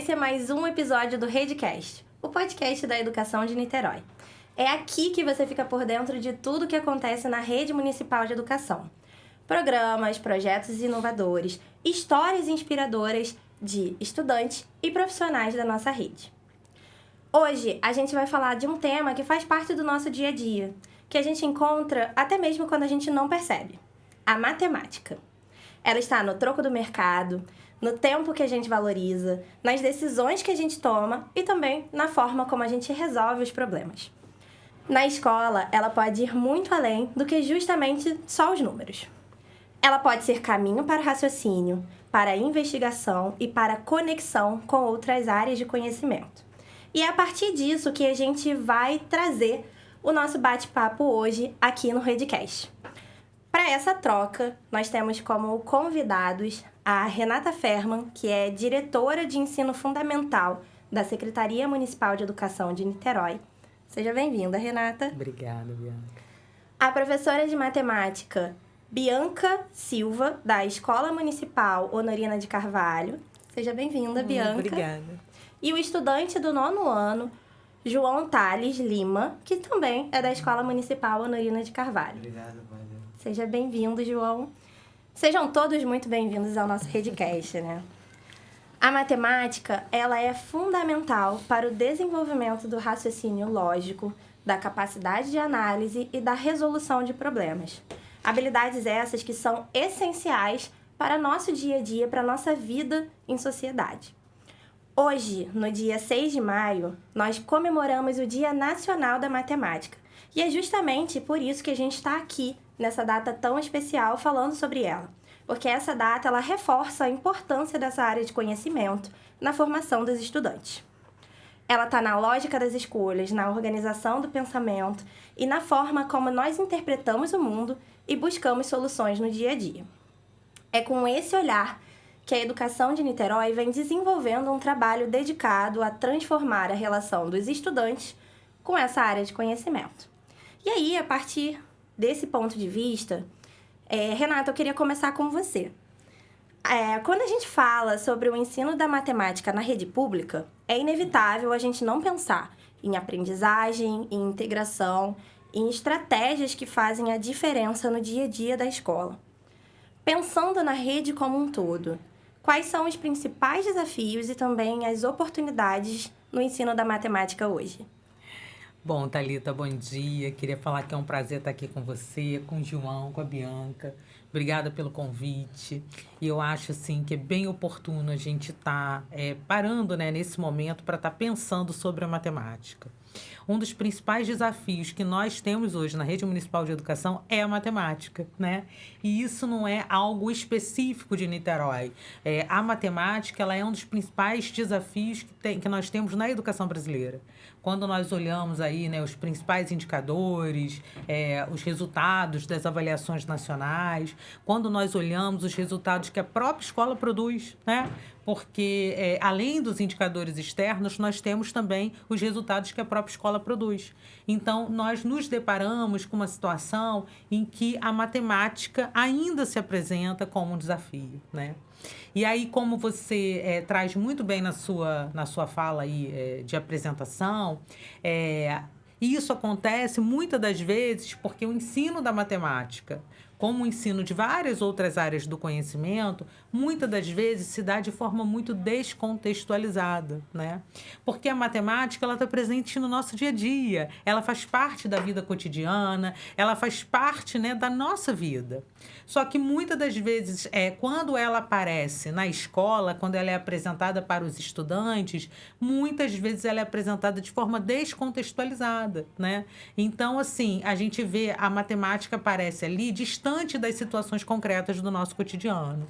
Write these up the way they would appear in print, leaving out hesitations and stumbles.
Esse é mais um episódio do Redcast, o podcast da educação de Niterói. É aqui que você fica por dentro de tudo que acontece na rede municipal de educação. Programas, projetos inovadores, histórias inspiradoras de estudantes e profissionais da nossa rede. Hoje, a gente vai falar de um tema que faz parte do nosso dia a dia, que a gente encontra até mesmo quando a gente não percebe: a matemática. Ela está no troco do mercado, no tempo que a gente valoriza, nas decisões que a gente toma e também na forma como a gente resolve os problemas. Na escola, ela pode ir muito além do que justamente só os números. Ela pode ser caminho para o raciocínio, para a investigação e para a conexão com outras áreas de conhecimento. E é a partir disso que a gente vai trazer o nosso bate-papo hoje aqui no Redcast. Para essa troca, nós temos como convidados a Renata Ferman, que é diretora de ensino fundamental da Secretaria Municipal de Educação de Niterói. Seja bem-vinda, Renata. Obrigada, Bianca. A professora de matemática Bianca Silva, da Escola Municipal Honorina de Carvalho. Seja bem-vinda, Bianca. Obrigada. E o estudante do 9º ano, João Thales Lima, que também é da Escola Municipal Honorina de Carvalho. Obrigado, valeu. Seja bem-vindo, João. Sejam todos muito bem-vindos ao nosso Redcast, né? A matemática, ela é fundamental para o desenvolvimento do raciocínio lógico, da capacidade de análise e da resolução de problemas. Habilidades essas que são essenciais para nosso dia a dia, para a nossa vida em sociedade. Hoje, no dia 6 de maio, nós comemoramos o Dia Nacional da Matemática. E é justamente por isso que a gente está aqui, nessa data tão especial, falando sobre ela. Porque essa data, ela reforça a importância dessa área de conhecimento na formação dos estudantes. Ela está na lógica das escolhas, na organização do pensamento e na forma como nós interpretamos o mundo e buscamos soluções no dia a dia. É com esse olhar que a educação de Niterói vem desenvolvendo um trabalho dedicado a transformar a relação dos estudantes com essa área de conhecimento. E aí, a partir desse ponto de vista, Renata, eu queria começar com você. Quando a gente fala sobre o ensino da matemática na rede pública, é inevitável a gente não pensar em aprendizagem, em integração, em estratégias que fazem a diferença no dia a dia da escola. Pensando na rede como um todo, quais são os principais desafios e também as oportunidades no ensino da matemática hoje? Bom, Thalita, bom dia. Queria falar que é um prazer estar aqui com você, com o João, com a Bianca. Obrigada pelo convite. E eu acho assim, que é bem oportuno a gente estar parando, né, nesse momento para estar pensando sobre a matemática. Um dos principais desafios que nós temos hoje na Rede Municipal de Educação é a matemática, né? E isso não é algo específico de Niterói. A matemática, ela é um dos principais desafios que nós temos na educação brasileira. Quando nós olhamos aí, né, os principais indicadores, os resultados das avaliações nacionais, quando nós olhamos os resultados que a própria escola produz, né? Porque, além dos indicadores externos, nós temos também os resultados que a própria escola produz. Então, nós nos deparamos com uma situação em que a matemática ainda se apresenta como um desafio, né? E aí, como você traz muito bem na sua fala aí, de apresentação, isso acontece muitas das vezes porque o ensino da matemática, como o ensino de várias outras áreas do conhecimento, muitas das vezes se dá de forma muito descontextualizada, né? Porque a matemática, ela está presente no nosso dia a dia, ela faz parte da vida cotidiana, ela faz parte, né, da nossa vida. Só que muitas das vezes, quando ela aparece na escola, quando ela é apresentada para os estudantes, muitas vezes ela é apresentada de forma descontextualizada, né? Então, assim, a gente vê a matemática aparece ali distante das situações concretas do nosso cotidiano.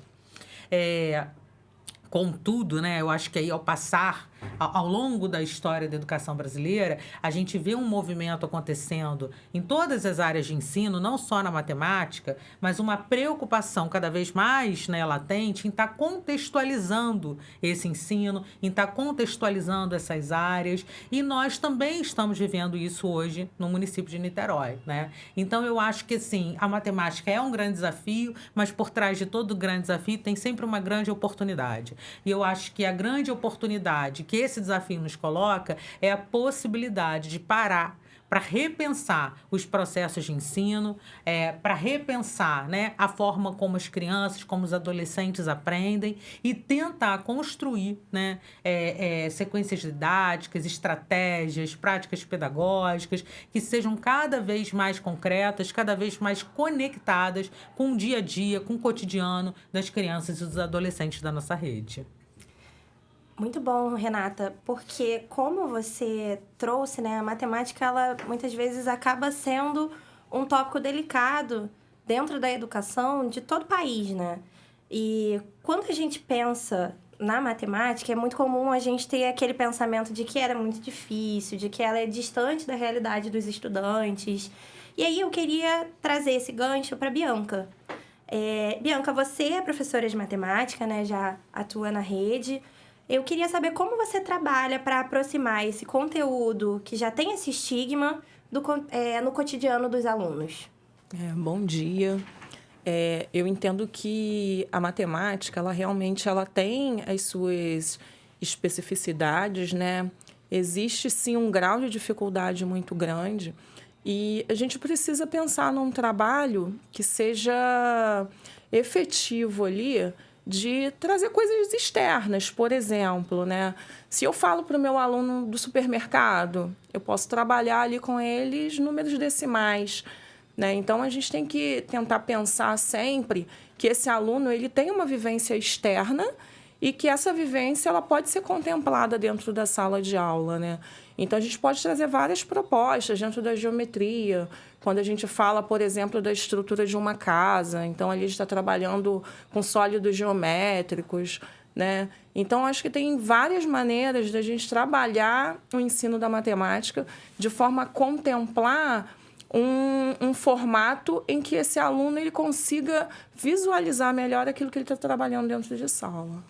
Contudo, né, eu acho que aí ao passar ao longo da história da educação brasileira, a gente vê um movimento acontecendo em todas as áreas de ensino, não só na matemática, mas uma preocupação cada vez mais, né, latente em estar contextualizando esse ensino, em estar contextualizando essas áreas, e nós também estamos vivendo isso hoje no município de Niterói, né? Então, eu acho que, sim, a matemática é um grande desafio, mas por trás de todo grande desafio tem sempre uma grande oportunidade. E eu acho que a grande oportunidade que esse desafio nos coloca é a possibilidade de parar para repensar os processos de ensino, para repensar, né, a forma como as crianças, como os adolescentes aprendem e tentar construir, né, sequências didáticas, estratégias, práticas pedagógicas que sejam cada vez mais concretas, cada vez mais conectadas com o dia a dia, com o cotidiano das crianças e dos adolescentes da nossa rede. Muito bom, Renata, porque como você trouxe, né, a matemática, ela muitas vezes acaba sendo um tópico delicado dentro da educação de todo o país, né? E quando a gente pensa na matemática, é muito comum a gente ter aquele pensamento de que ela é muito difícil, de que ela é distante da realidade dos estudantes. E aí eu queria trazer esse gancho para Bianca. Bianca, você é professora de matemática, né? Já atua na rede. Eu queria saber como você trabalha para aproximar esse conteúdo que já tem esse estigma no cotidiano dos alunos. Bom dia. Eu entendo que a matemática, ela tem as suas especificidades, né? Existe, sim, um grau de dificuldade muito grande e a gente precisa pensar num trabalho que seja efetivo ali, de trazer coisas externas, por exemplo, né? Se eu falo para o meu aluno do supermercado, eu posso trabalhar ali com eles números decimais, né? Então, a gente tem que tentar pensar sempre que esse aluno ele tem uma vivência externa e que essa vivência ela pode ser contemplada dentro da sala de aula, né? Então, a gente pode trazer várias propostas dentro da geometria. Quando a gente fala, por exemplo, da estrutura de uma casa, então, ali a gente está trabalhando com sólidos geométricos, né? Então, acho que tem várias maneiras da gente trabalhar o ensino da matemática de forma a contemplar um formato em que esse aluno ele consiga visualizar melhor aquilo que ele está trabalhando dentro de sala.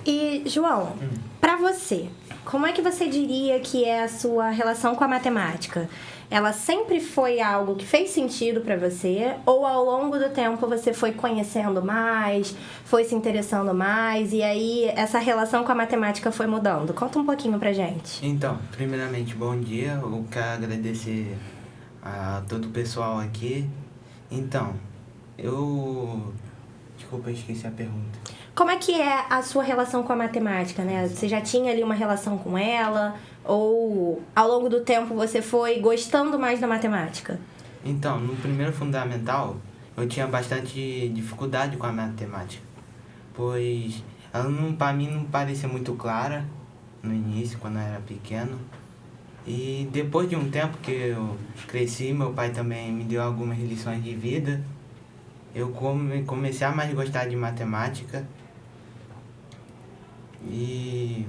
E, João, para você, como é que você diria que é a sua relação com a matemática? Ela sempre foi algo que fez sentido para você? Ou ao longo do tempo você foi conhecendo mais, foi se interessando mais, e aí essa relação com a matemática foi mudando? Conta um pouquinho pra gente. Então, primeiramente, bom dia. Eu quero agradecer a todo o pessoal aqui. Então, Desculpa, eu esqueci a pergunta. Como é que é a sua relação com a matemática, né? Você já tinha ali uma relação com ela? Ou ao longo do tempo você foi gostando mais da matemática? Então, no primeiro fundamental, eu tinha bastante dificuldade com a matemática. Pois ela para mim não parecia muito clara no início, quando eu era pequeno. E depois de um tempo que eu cresci, meu pai também me deu algumas lições de vida. Eu comecei a mais gostar de matemática. E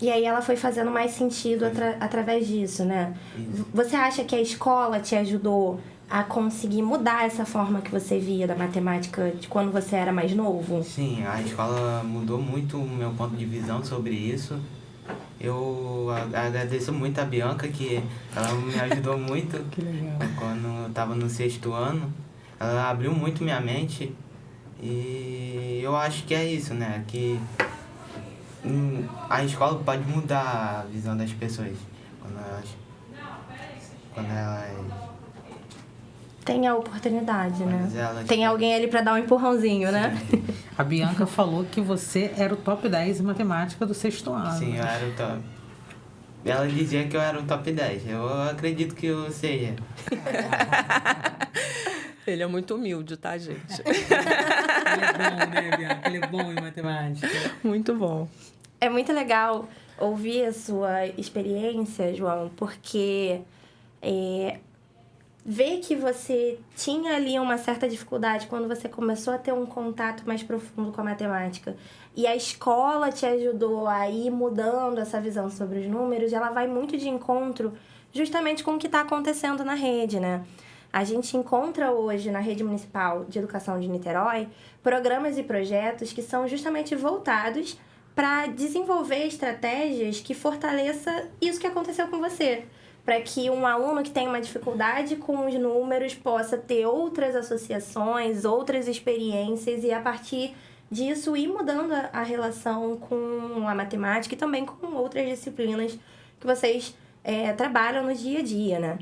aí ela foi fazendo mais sentido através disso, né? Isso. Você acha que a escola te ajudou a conseguir mudar essa forma que você via da matemática de quando você era mais novo? Sim, a escola mudou muito o meu ponto de visão sobre isso. Eu agradeço muito a Bianca, que ela me ajudou muito. Que legal. Quando eu estava no 6º ano. Ela abriu muito minha mente e eu acho que é isso, né? Que a escola pode mudar a visão das pessoas quando elas tem a oportunidade, né? Tem alguém ali para dar um empurrãozinho, né? A Bianca falou que você era o top 10 em matemática do 6º ano. Sim, eu era o top. Ela dizia que eu era o top 10. Eu acredito que eu seja. Ele é muito humilde, tá, gente? Ele é bom, né, Bianca? Ele é bom em matemática. Muito bom. É muito legal ouvir a sua experiência, João, porque ver que você tinha ali uma certa dificuldade quando você começou a ter um contato mais profundo com a matemática e a escola te ajudou a ir mudando essa visão sobre os números, ela vai muito de encontro justamente com o que está acontecendo na rede, né? A gente encontra hoje na Rede Municipal de Educação de Niterói programas e projetos que são justamente voltados para desenvolver estratégias que fortaleça isso que aconteceu com você. Para que um aluno que tem uma dificuldade com os números possa ter outras associações, outras experiências e, a partir disso, ir mudando a relação com a matemática e também com outras disciplinas que vocês trabalham no dia a dia, né?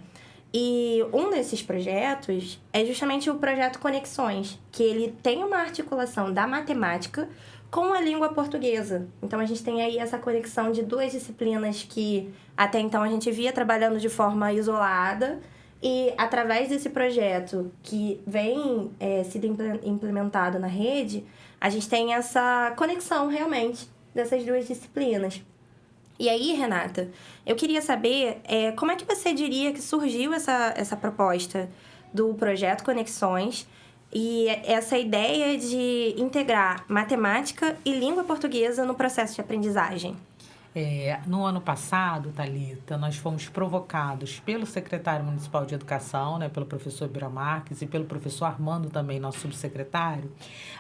E um desses projetos é justamente o projeto Conexões, que ele tem uma articulação da matemática com a língua portuguesa. Então, a gente tem aí essa conexão de duas disciplinas que até então a gente via trabalhando de forma isolada e, através desse projeto que vem sendo implementado na rede, a gente tem essa conexão realmente dessas duas disciplinas. E aí, Renata, eu queria saber como é que você diria que surgiu essa proposta do projeto Conexões e essa ideia de integrar matemática e língua portuguesa no processo de aprendizagem. No ano passado, Thalita, nós fomos provocados pelo secretário municipal de educação, né, pelo professor Bira Marques e pelo professor Armando também, nosso subsecretário,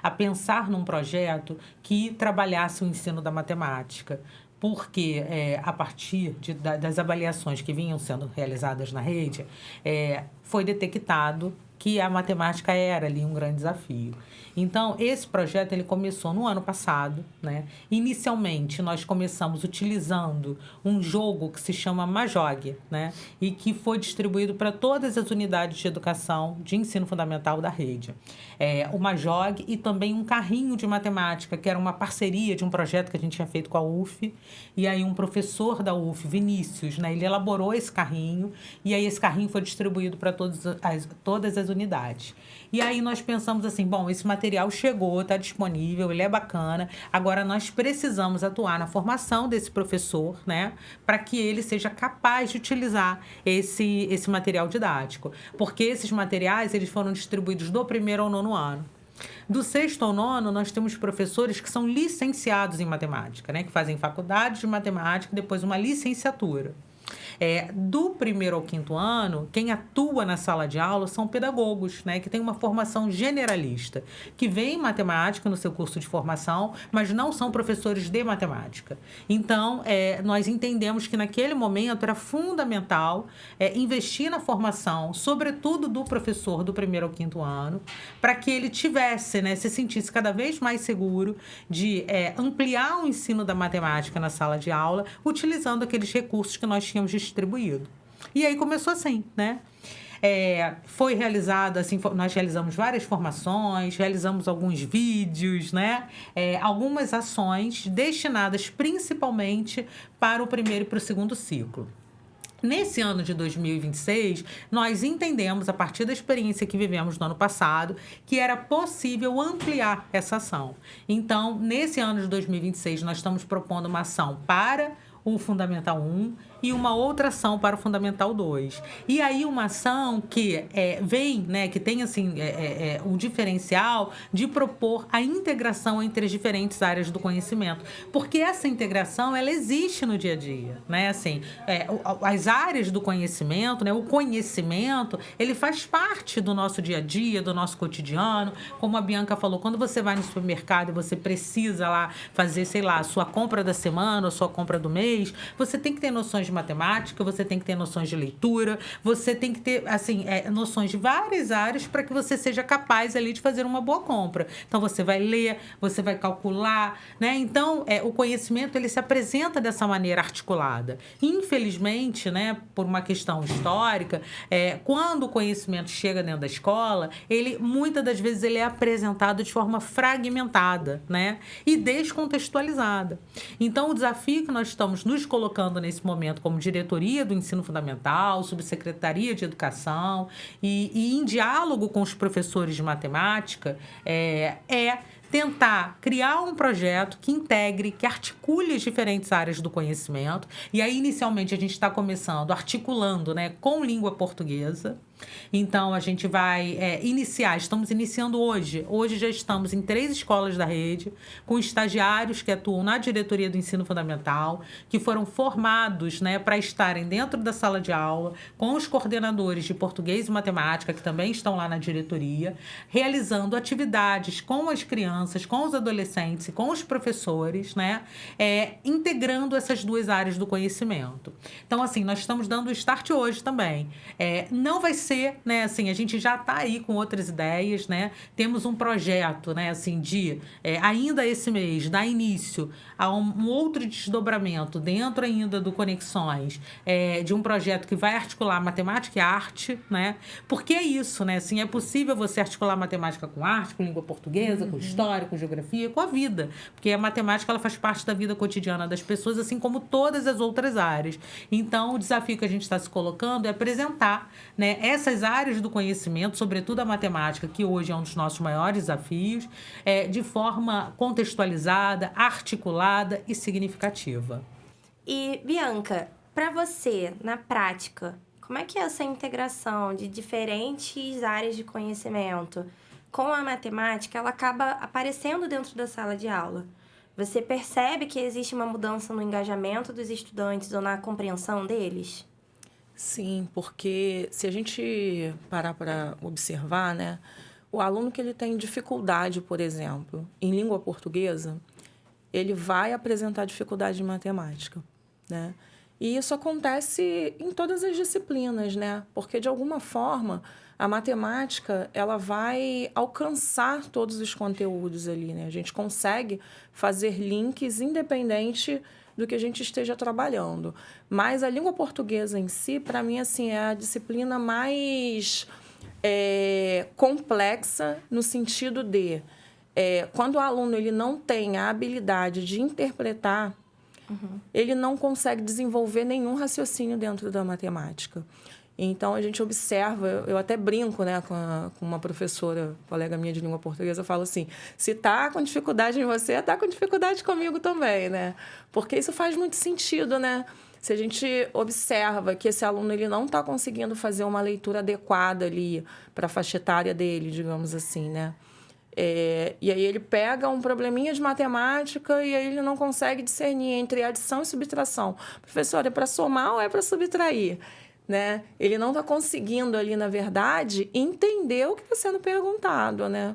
a pensar num projeto que trabalhasse o ensino da matemática. Porque, a partir das avaliações que vinham sendo realizadas na rede, foi detectado que a matemática era ali um grande desafio. Então, esse projeto ele começou no ano passado, né? Inicialmente, nós começamos utilizando um jogo que se chama Majog, né? E que foi distribuído para todas as unidades de educação de ensino fundamental da rede. O Majog e também um carrinho de matemática, que era uma parceria de um projeto que a gente tinha feito com a UF. E aí, um professor da UF, Vinícius, né? Ele elaborou esse carrinho e aí esse carrinho foi distribuído para todas as unidades. E aí nós pensamos assim, bom, esse material chegou, está disponível, ele é bacana, agora nós precisamos atuar na formação desse professor, né, para que ele seja capaz de utilizar esse material didático. Porque esses materiais, eles foram distribuídos do 1º ao 9º ano. Do 6º ao 9º, nós temos professores que são licenciados em matemática, né, que fazem faculdade de matemática e depois uma licenciatura. Do 1º ao 5º ano, quem atua na sala de aula são pedagogos, né, que têm uma formação generalista, que veem matemática no seu curso de formação, mas não são professores de matemática. Então, nós entendemos que naquele momento era fundamental investir na formação, sobretudo do professor do 1º ao 5º ano, para que ele tivesse, né, se sentisse cada vez mais seguro de ampliar o ensino da matemática na sala de aula, utilizando aqueles recursos que nós tínhamos distribuído. E aí começou assim, né? Foi realizado, assim, nós realizamos várias formações, realizamos alguns vídeos, né? Algumas ações destinadas principalmente para o 1º e para o 2º ciclo. Nesse ano de 2026, nós entendemos, a partir da experiência que vivemos no ano passado, que era possível ampliar essa ação. Então, nesse ano de 2026, nós estamos propondo uma ação para o Fundamental 1 e uma outra ação para o Fundamental 2. E aí uma ação que vem, né, que tem assim, um diferencial de propor a integração entre as diferentes áreas do conhecimento. Porque essa integração, ela existe no dia a dia, né? Assim, as áreas do conhecimento, né, o conhecimento, ele faz parte do nosso dia a dia, do nosso cotidiano. Como a Bianca falou, quando você vai no supermercado e você precisa lá fazer, sei lá, a sua compra da semana, a sua compra do mês, você tem que ter noções de matemática, você tem que ter noções de leitura, você tem que ter, assim, noções de várias áreas para que você seja capaz ali de fazer uma boa compra. Então, você vai ler, você vai calcular, né? Então, o conhecimento, ele se apresenta dessa maneira articulada. Infelizmente, né, por uma questão histórica, quando o conhecimento chega dentro da escola, ele, muitas das vezes, ele é apresentado de forma fragmentada, né? E descontextualizada. Então, o desafio que nós estamos nos colocando nesse momento como diretoria do ensino fundamental, subsecretaria de educação e em diálogo com os professores de matemática, tentar criar um projeto que integre, que articule as diferentes áreas do conhecimento. E aí, inicialmente, a gente está começando articulando, né, com língua portuguesa. Então, a gente vai estamos iniciando hoje. Hoje já estamos em 3 escolas da rede, com estagiários que atuam na diretoria do ensino fundamental, que foram formados, né, para estarem dentro da sala de aula, com os coordenadores de português e matemática, que também estão lá na diretoria, realizando atividades com as crianças, com os adolescentes e com os professores, né, integrando essas 2 áreas do conhecimento. Então, assim, nós estamos dando o start hoje também. Não vai ser, né, assim, a gente já está aí com outras ideias, né? Temos um projeto, né, assim, de ainda esse mês, dar início a um outro desdobramento dentro ainda do Conexões, de um projeto que vai articular matemática e arte, né? Porque é isso, né? Assim, é possível você articular matemática com arte, com língua portuguesa, com história, com geografia, com a vida, porque a matemática ela faz parte da vida cotidiana das pessoas, assim como todas as outras áreas. Então, o desafio que a gente está se colocando é apresentar, né, essas áreas do conhecimento, sobretudo a matemática, que hoje é um dos nossos maiores desafios, de forma contextualizada, articulada e significativa. E, Bianca, para você, na prática, como é que é essa integração de diferentes áreas de conhecimento com a matemática, ela acaba aparecendo dentro da sala de aula? Você percebe que existe uma mudança no engajamento dos estudantes ou na compreensão deles? Sim, porque se a gente parar para observar, né, o aluno que ele tem dificuldade, por exemplo, em língua portuguesa, ele vai apresentar dificuldade em matemática, né? E isso acontece em todas as disciplinas, né? Porque, de alguma forma, a matemática ela vai alcançar todos os conteúdos ali, né? A gente consegue fazer links independente do que a gente esteja trabalhando. Mas a língua portuguesa em si, para mim, assim, é a disciplina mais complexa no sentido de quando o aluno ele não tem a habilidade de interpretar, ele não consegue desenvolver nenhum raciocínio dentro da matemática. Então, a gente observa, eu até brinco, né, com uma professora, colega minha de língua portuguesa, eu falo assim, se está com dificuldade em você, está com dificuldade comigo também, né? Porque isso faz muito sentido, né? Se a gente observa que esse aluno ele não está conseguindo fazer uma leitura adequada ali para a faixa etária dele, digamos assim, né? E aí ele pega um probleminha de matemática e aí ele não consegue discernir entre adição e subtração. Professor, é para somar ou é para subtrair? Né? Ele não está conseguindo ali, na verdade, entender o que está sendo perguntado, né?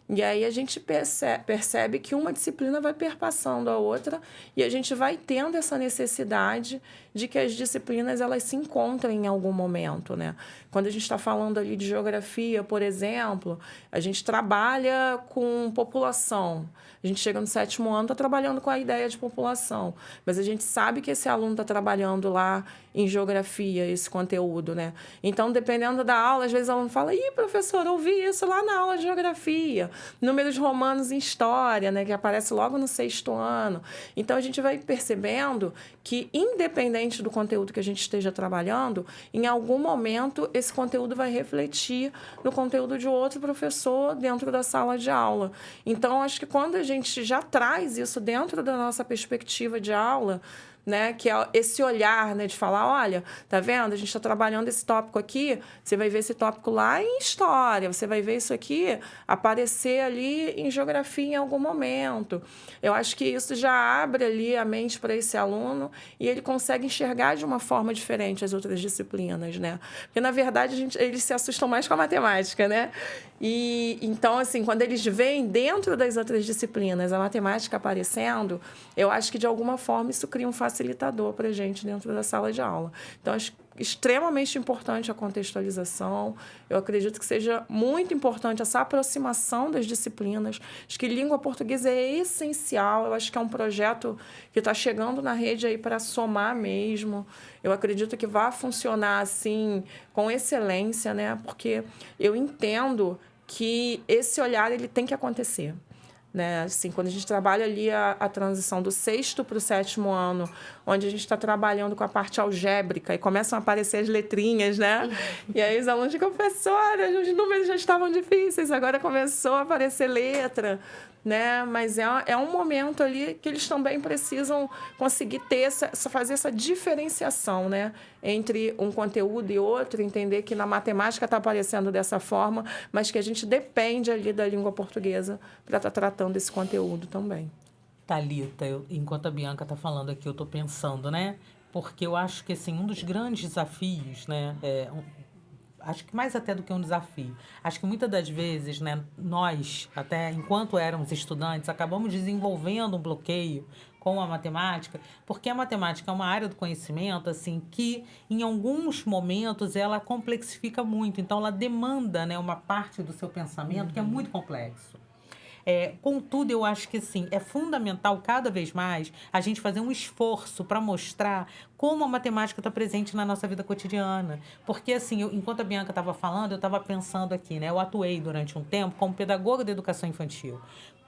E aí a gente percebe que uma disciplina vai perpassando a outra e a gente vai tendo essa necessidade de que as disciplinas elas se encontrem em algum momento, né? Quando a gente está falando ali de geografia, por exemplo, a gente trabalha com população. A gente chega no 7º ano, está trabalhando com a ideia de população. Mas a gente sabe que esse aluno está trabalhando lá em geografia, esse conteúdo, né? Então, dependendo da aula, às vezes o aluno fala, professor, ouvi isso lá na aula de geografia. Números romanos em história, né? Que aparece logo no 6º ano. Então, a gente vai percebendo que, independente do conteúdo que a gente esteja trabalhando, em algum momento, esse conteúdo vai refletir no conteúdo de outro professor dentro da sala de aula. Então, acho que quando a gente já traz isso dentro da nossa perspectiva de aula, né, que é esse olhar, né, de falar, olha, tá vendo? A gente está trabalhando esse tópico aqui, você vai ver esse tópico lá em história, você vai ver isso aqui aparecer ali em geografia em algum momento. Eu acho que isso já abre ali a mente para esse aluno e ele consegue enxergar de uma forma diferente as outras disciplinas, né? Porque, na verdade, eles se assustam mais com a matemática, né? E, então, assim, quando eles veem dentro das outras disciplinas a matemática aparecendo, eu acho que, de alguma forma, isso cria um facilitador para a gente dentro da sala de aula. Então, acho extremamente importante a contextualização. Eu acredito que seja muito importante essa aproximação das disciplinas. Acho que língua portuguesa é essencial. Eu acho que é um projeto que está chegando na rede aí para somar mesmo. Eu acredito que vai funcionar assim com excelência, né? Porque eu entendo que esse olhar ele tem que acontecer. né? Assim, quando a gente trabalha ali a transição do 6º para o 7º ano, onde a gente está trabalhando com a parte algébrica e começam a aparecer as letrinhas, né? E aí os alunos ficam, professora, os números já estavam difíceis, agora começou a aparecer letra, né? Mas é um momento ali que eles também precisam conseguir ter fazer essa diferenciação, né? Entre um conteúdo e outro, entender que na matemática está aparecendo dessa forma, mas que a gente depende ali da língua portuguesa para estar tratando esse conteúdo também. Thalita, enquanto a Bianca está falando aqui, eu estou pensando, né? Porque eu acho que assim, um dos grandes desafios, né? Acho que mais até do que um desafio. Acho que muitas das vezes, né, nós, até enquanto éramos estudantes, acabamos desenvolvendo um bloqueio com a matemática, porque a matemática é uma área do conhecimento assim que, em alguns momentos, ela complexifica muito. Então, ela demanda, né, uma parte do seu pensamento que é muito complexo. Contudo, eu acho que sim, é fundamental cada vez mais a gente fazer um esforço para mostrar como a matemática está presente na nossa vida cotidiana. Porque, assim, enquanto a Bianca estava falando, eu estava pensando aqui, né? Eu atuei durante um tempo como pedagoga de educação infantil.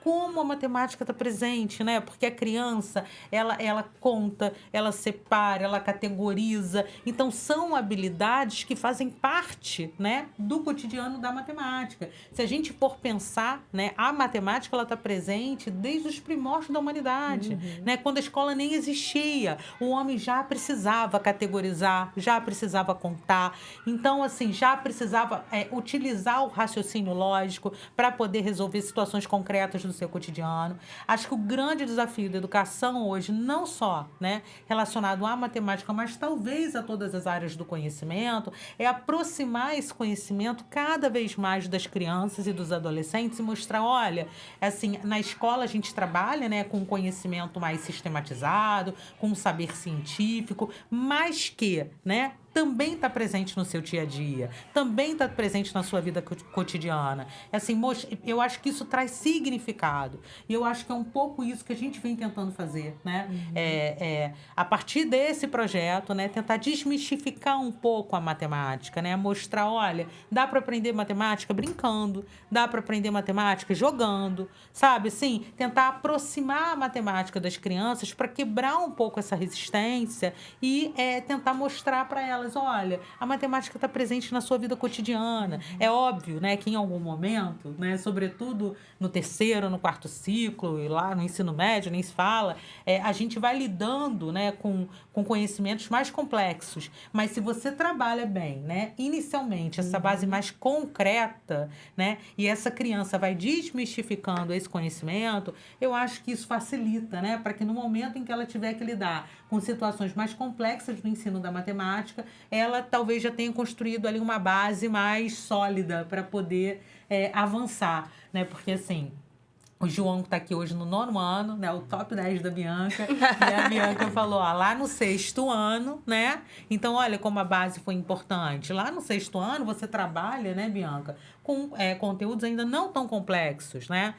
Como a matemática está presente, né? Porque a criança, ela conta, ela separa, ela categoriza. Então, são habilidades que fazem parte, né, do cotidiano da matemática. Se a gente for pensar, né, a matemática ela está presente desde os primórdios da humanidade. Né? Quando a escola nem existia, o homem já precisava categorizar, já precisava contar. Então, assim, já precisava utilizar o raciocínio lógico para poder resolver situações concretas do seu cotidiano. Acho que o grande desafio da educação hoje, não só, né, relacionado à matemática, mas talvez a todas as áreas do conhecimento, é aproximar esse conhecimento cada vez mais das crianças e dos adolescentes e mostrar, olha, assim, na escola a gente trabalha, né, com conhecimento mais sistematizado, com saber científico, mas que, né, também está presente no seu dia a dia, também está presente na sua vida cotidiana. Assim, eu acho que isso traz significado. E eu acho que é um pouco isso que a gente vem tentando fazer, né? A partir desse projeto, né, tentar desmistificar um pouco a matemática, né? Mostrar, olha, dá para aprender matemática brincando, dá para aprender matemática jogando, sabe? Assim, tentar aproximar a matemática das crianças para quebrar um pouco essa resistência e tentar mostrar para elas, olha, a matemática está presente na sua vida cotidiana. É óbvio, né, que em algum momento, né, sobretudo no 3º, no 4º ciclo e lá no ensino médio, nem se fala, a gente vai lidando, né, com conhecimentos mais complexos. Mas se você trabalha bem, né, inicialmente, essa base mais concreta, né, e essa criança vai desmistificando esse conhecimento, eu acho que isso facilita, né, para que no momento em que ela tiver que lidar com situações mais complexas do ensino da matemática, ela talvez já tenha construído ali uma base mais sólida para poder avançar, né? Porque, assim, o João está aqui hoje no 9º ano, né? O top 10 da Bianca. E a Bianca falou, ó, lá no 6º ano, né? Então, olha como a base foi importante. Lá no 6º ano, você trabalha, né, Bianca, com conteúdos ainda não tão complexos, né?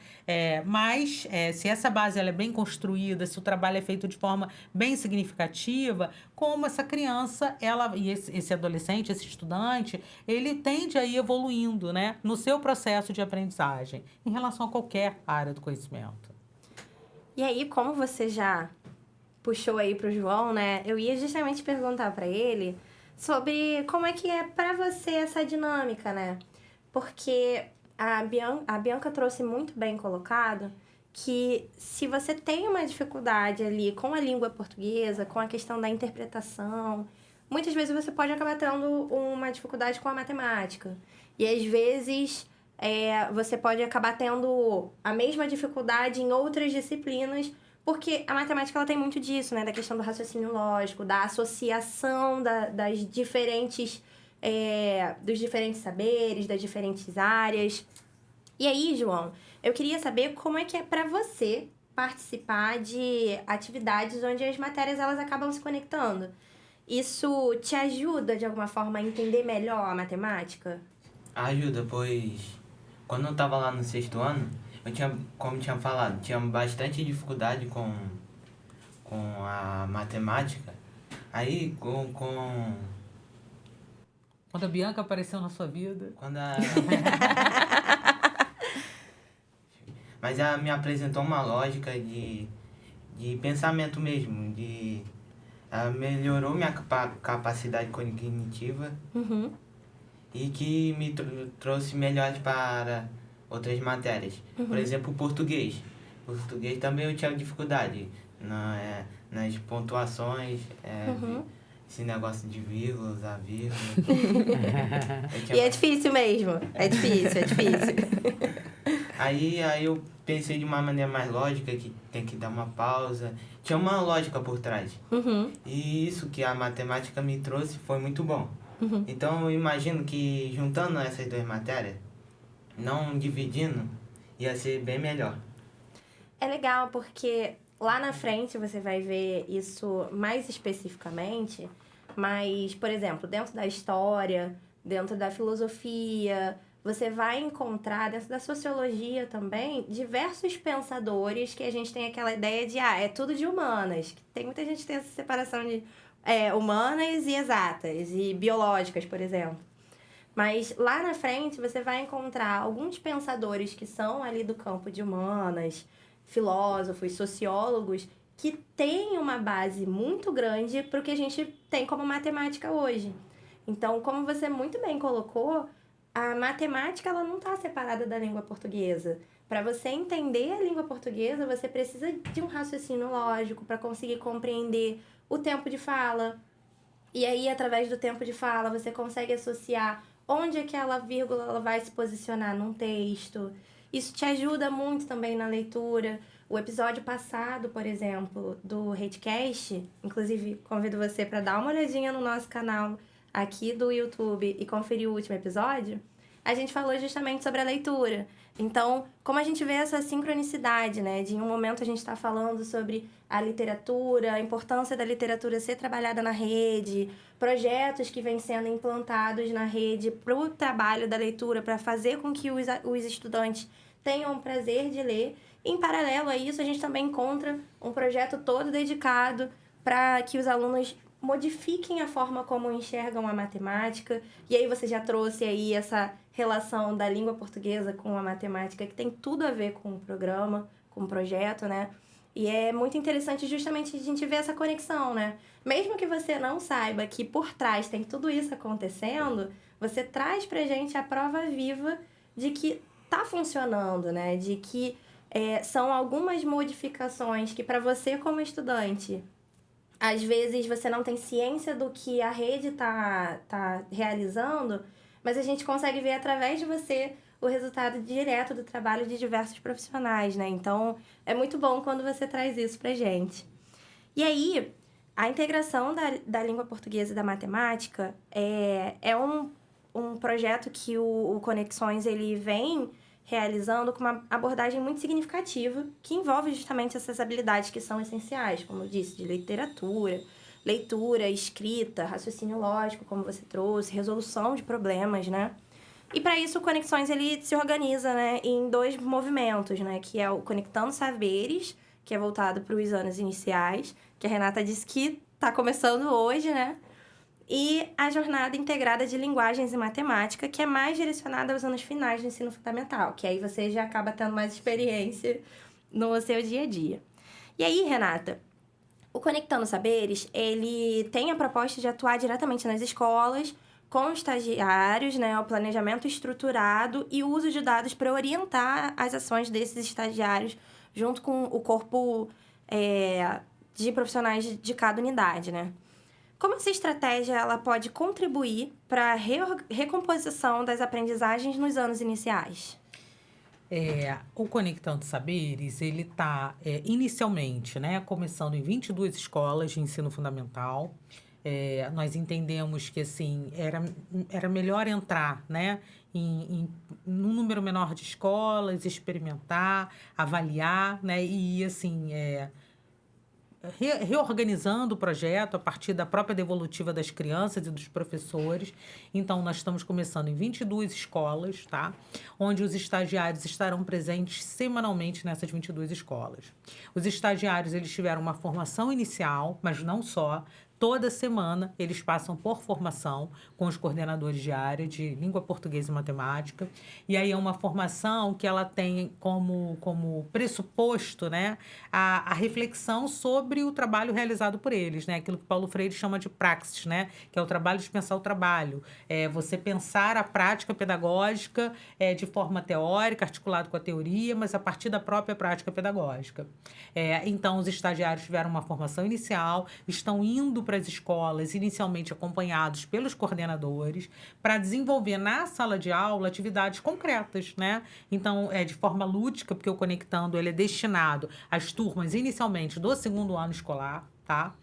Mas se essa base ela é bem construída, se o trabalho é feito de forma bem significativa, como essa criança, e esse adolescente, esse estudante, ele tende a ir evoluindo, né, no seu processo de aprendizagem, em relação a qualquer área do conhecimento. E aí, como você já puxou aí pro João, né, eu ia justamente perguntar para ele sobre como é que é para você essa dinâmica, né? Porque a Bianca trouxe muito bem colocado que se você tem uma dificuldade ali com a língua portuguesa, com a questão da interpretação, muitas vezes você pode acabar tendo uma dificuldade com a matemática. E às vezes você pode acabar tendo a mesma dificuldade em outras disciplinas, porque a matemática ela tem muito disso, né? Da questão do raciocínio lógico, da associação das diferentes... dos diferentes saberes, das diferentes áreas. E aí, João, eu queria saber como é que é para você participar de atividades onde as matérias elas acabam se conectando. Isso te ajuda, de alguma forma, a entender melhor a matemática? Ajuda, pois quando eu estava lá no 6º ano, eu tinha, como tinha falado, tinha bastante dificuldade com a matemática. Aí, Quando a Bianca apareceu na sua vida... Mas mas ela me apresentou uma lógica de pensamento mesmo, ela melhorou minha capacidade cognitiva e que me trouxe melhores para outras matérias. Por exemplo, o português. O português também eu tinha dificuldade nas pontuações, esse negócio de vírgula, usar vírgula. E é difícil mesmo, é difícil. Aí eu pensei de uma maneira mais lógica, que tem que dar uma pausa. Tinha uma lógica por trás. E isso que a matemática me trouxe foi muito bom. Então eu imagino que juntando essas duas matérias, não dividindo, ia ser bem melhor. É legal porque lá na frente você vai ver isso mais especificamente, mas, por exemplo, dentro da história, dentro da filosofia, você vai encontrar, dentro da sociologia também, diversos pensadores que a gente tem aquela ideia de, é tudo de humanas. Tem muita gente que tem essa separação de humanas e exatas, e biológicas, por exemplo. Mas lá na frente você vai encontrar alguns pensadores que são ali do campo de humanas, filósofos, sociólogos, que têm uma base muito grande para o que a gente tem como matemática hoje. Então, como você muito bem colocou, a matemática ela não está separada da língua portuguesa. Para você entender a língua portuguesa, você precisa de um raciocínio lógico para conseguir compreender o tempo de fala. E aí, através do tempo de fala, você consegue associar onde aquela vírgula ela vai se posicionar num texto. Isso te ajuda muito também na leitura. O episódio passado, por exemplo, do Redcast, inclusive convido você para dar uma olhadinha no nosso canal aqui do YouTube e conferir o último episódio, a gente falou justamente sobre a leitura. Então, como a gente vê essa sincronicidade, né? De em um momento a gente está falando sobre a literatura, a importância da literatura ser trabalhada na rede, projetos que vêm sendo implantados na rede para o trabalho da leitura, para fazer com que os estudantes tenham o prazer de ler. Em paralelo a isso, a gente também encontra um projeto todo dedicado para que os alunos modifiquem a forma como enxergam a matemática. E aí você já trouxe aí essa relação da língua portuguesa com a matemática, que tem tudo a ver com o programa, com o projeto, né? E é muito interessante justamente a gente ver essa conexão, né? Mesmo que você não saiba que por trás tem tudo isso acontecendo, você traz pra gente a prova viva de que tá funcionando, né? De que são algumas modificações que para você como estudante, às vezes você não tem ciência do que a rede tá realizando, mas a gente consegue ver através de você o resultado direto do trabalho de diversos profissionais, né? Então, é muito bom quando você traz isso pra gente. E aí, a integração da língua portuguesa e da matemática é um projeto que o Conexões ele vem realizando com uma abordagem muito significativa, que envolve justamente essas habilidades que são essenciais, como eu disse, de leitura, escrita, raciocínio lógico, como você trouxe, resolução de problemas, né? E para isso o Conexões ele se organiza, né, em 2 movimentos, né, que é o Conectando Saberes, que é voltado para os anos iniciais, que a Renata disse que está começando hoje, né? E a Jornada Integrada de Linguagens e Matemática, que é mais direcionada aos anos finais do ensino fundamental, que aí você já acaba tendo mais experiência no seu dia a dia. E aí, Renata, o Conectando Saberes, ele tem a proposta de atuar diretamente nas escolas, com estagiários, né, o planejamento estruturado e o uso de dados para orientar as ações desses estagiários junto com o corpo de profissionais de cada unidade, né? Como essa estratégia ela pode contribuir para a recomposição das aprendizagens nos anos iniciais? O Conectando Saberes, ele está inicialmente, né, começando em 22 escolas de ensino fundamental. Nós entendemos que assim, era melhor entrar, né, num número menor de escolas, experimentar, avaliar, né, e assim, reorganizando o projeto a partir da própria devolutiva das crianças e dos professores. Então, nós estamos começando em 22 escolas, tá? Onde os estagiários estarão presentes semanalmente nessas 22 escolas. Os estagiários, eles tiveram uma formação inicial, mas não só, Toda semana eles passam por formação com os coordenadores de área de língua portuguesa e matemática. E aí é uma formação que ela tem como pressuposto, né, a reflexão sobre o trabalho realizado por eles, né? Aquilo que Paulo Freire chama de praxis, né? Que é o trabalho de pensar o trabalho. É você pensar a prática pedagógica de forma teórica, articulado com a teoria, mas a partir da própria prática pedagógica. Então, os estagiários tiveram uma formação inicial, estão indo para as escolas, inicialmente acompanhados pelos coordenadores, para desenvolver na sala de aula atividades concretas, né? Então, de forma lúdica, porque o Conectando ele é destinado às turmas inicialmente do 2º ano escolar, tá?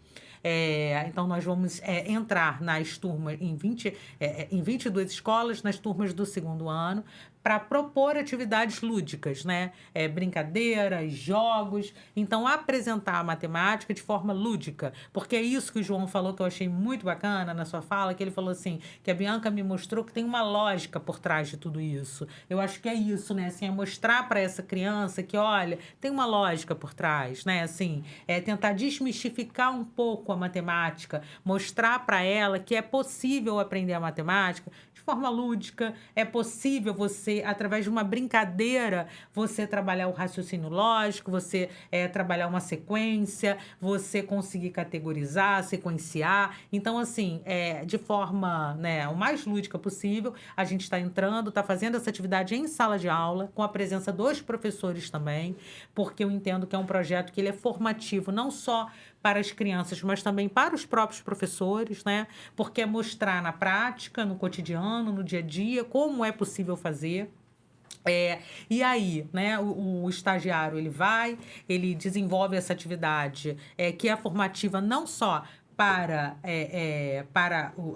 Então, nós vamos entrar nas turmas em 22 escolas, nas turmas do 2º ano, para propor atividades lúdicas, né? Brincadeiras, jogos. Então, apresentar a matemática de forma lúdica. Porque é isso que o João falou, que eu achei muito bacana na sua fala, que ele falou assim, que a Bianca me mostrou que tem uma lógica por trás de tudo isso. Eu acho que é isso, né? Assim, é mostrar para essa criança que, olha, tem uma lógica por trás, né? Assim, tentar desmistificar um pouco a matemática, mostrar para ela que é possível aprender a matemática de forma lúdica, é possível você, através de uma brincadeira, você trabalhar o raciocínio lógico, você trabalhar uma sequência, você conseguir categorizar, sequenciar. Então, assim, de forma, né, o mais lúdica possível, a gente está entrando, está fazendo essa atividade em sala de aula, com a presença dos professores também, porque eu entendo que é um projeto que ele é formativo, não só para as crianças, mas também para os próprios professores, né? Porque é mostrar na prática, no cotidiano, no dia a dia, como é possível fazer. E aí, né, o estagiário ele desenvolve essa atividade que é formativa não só para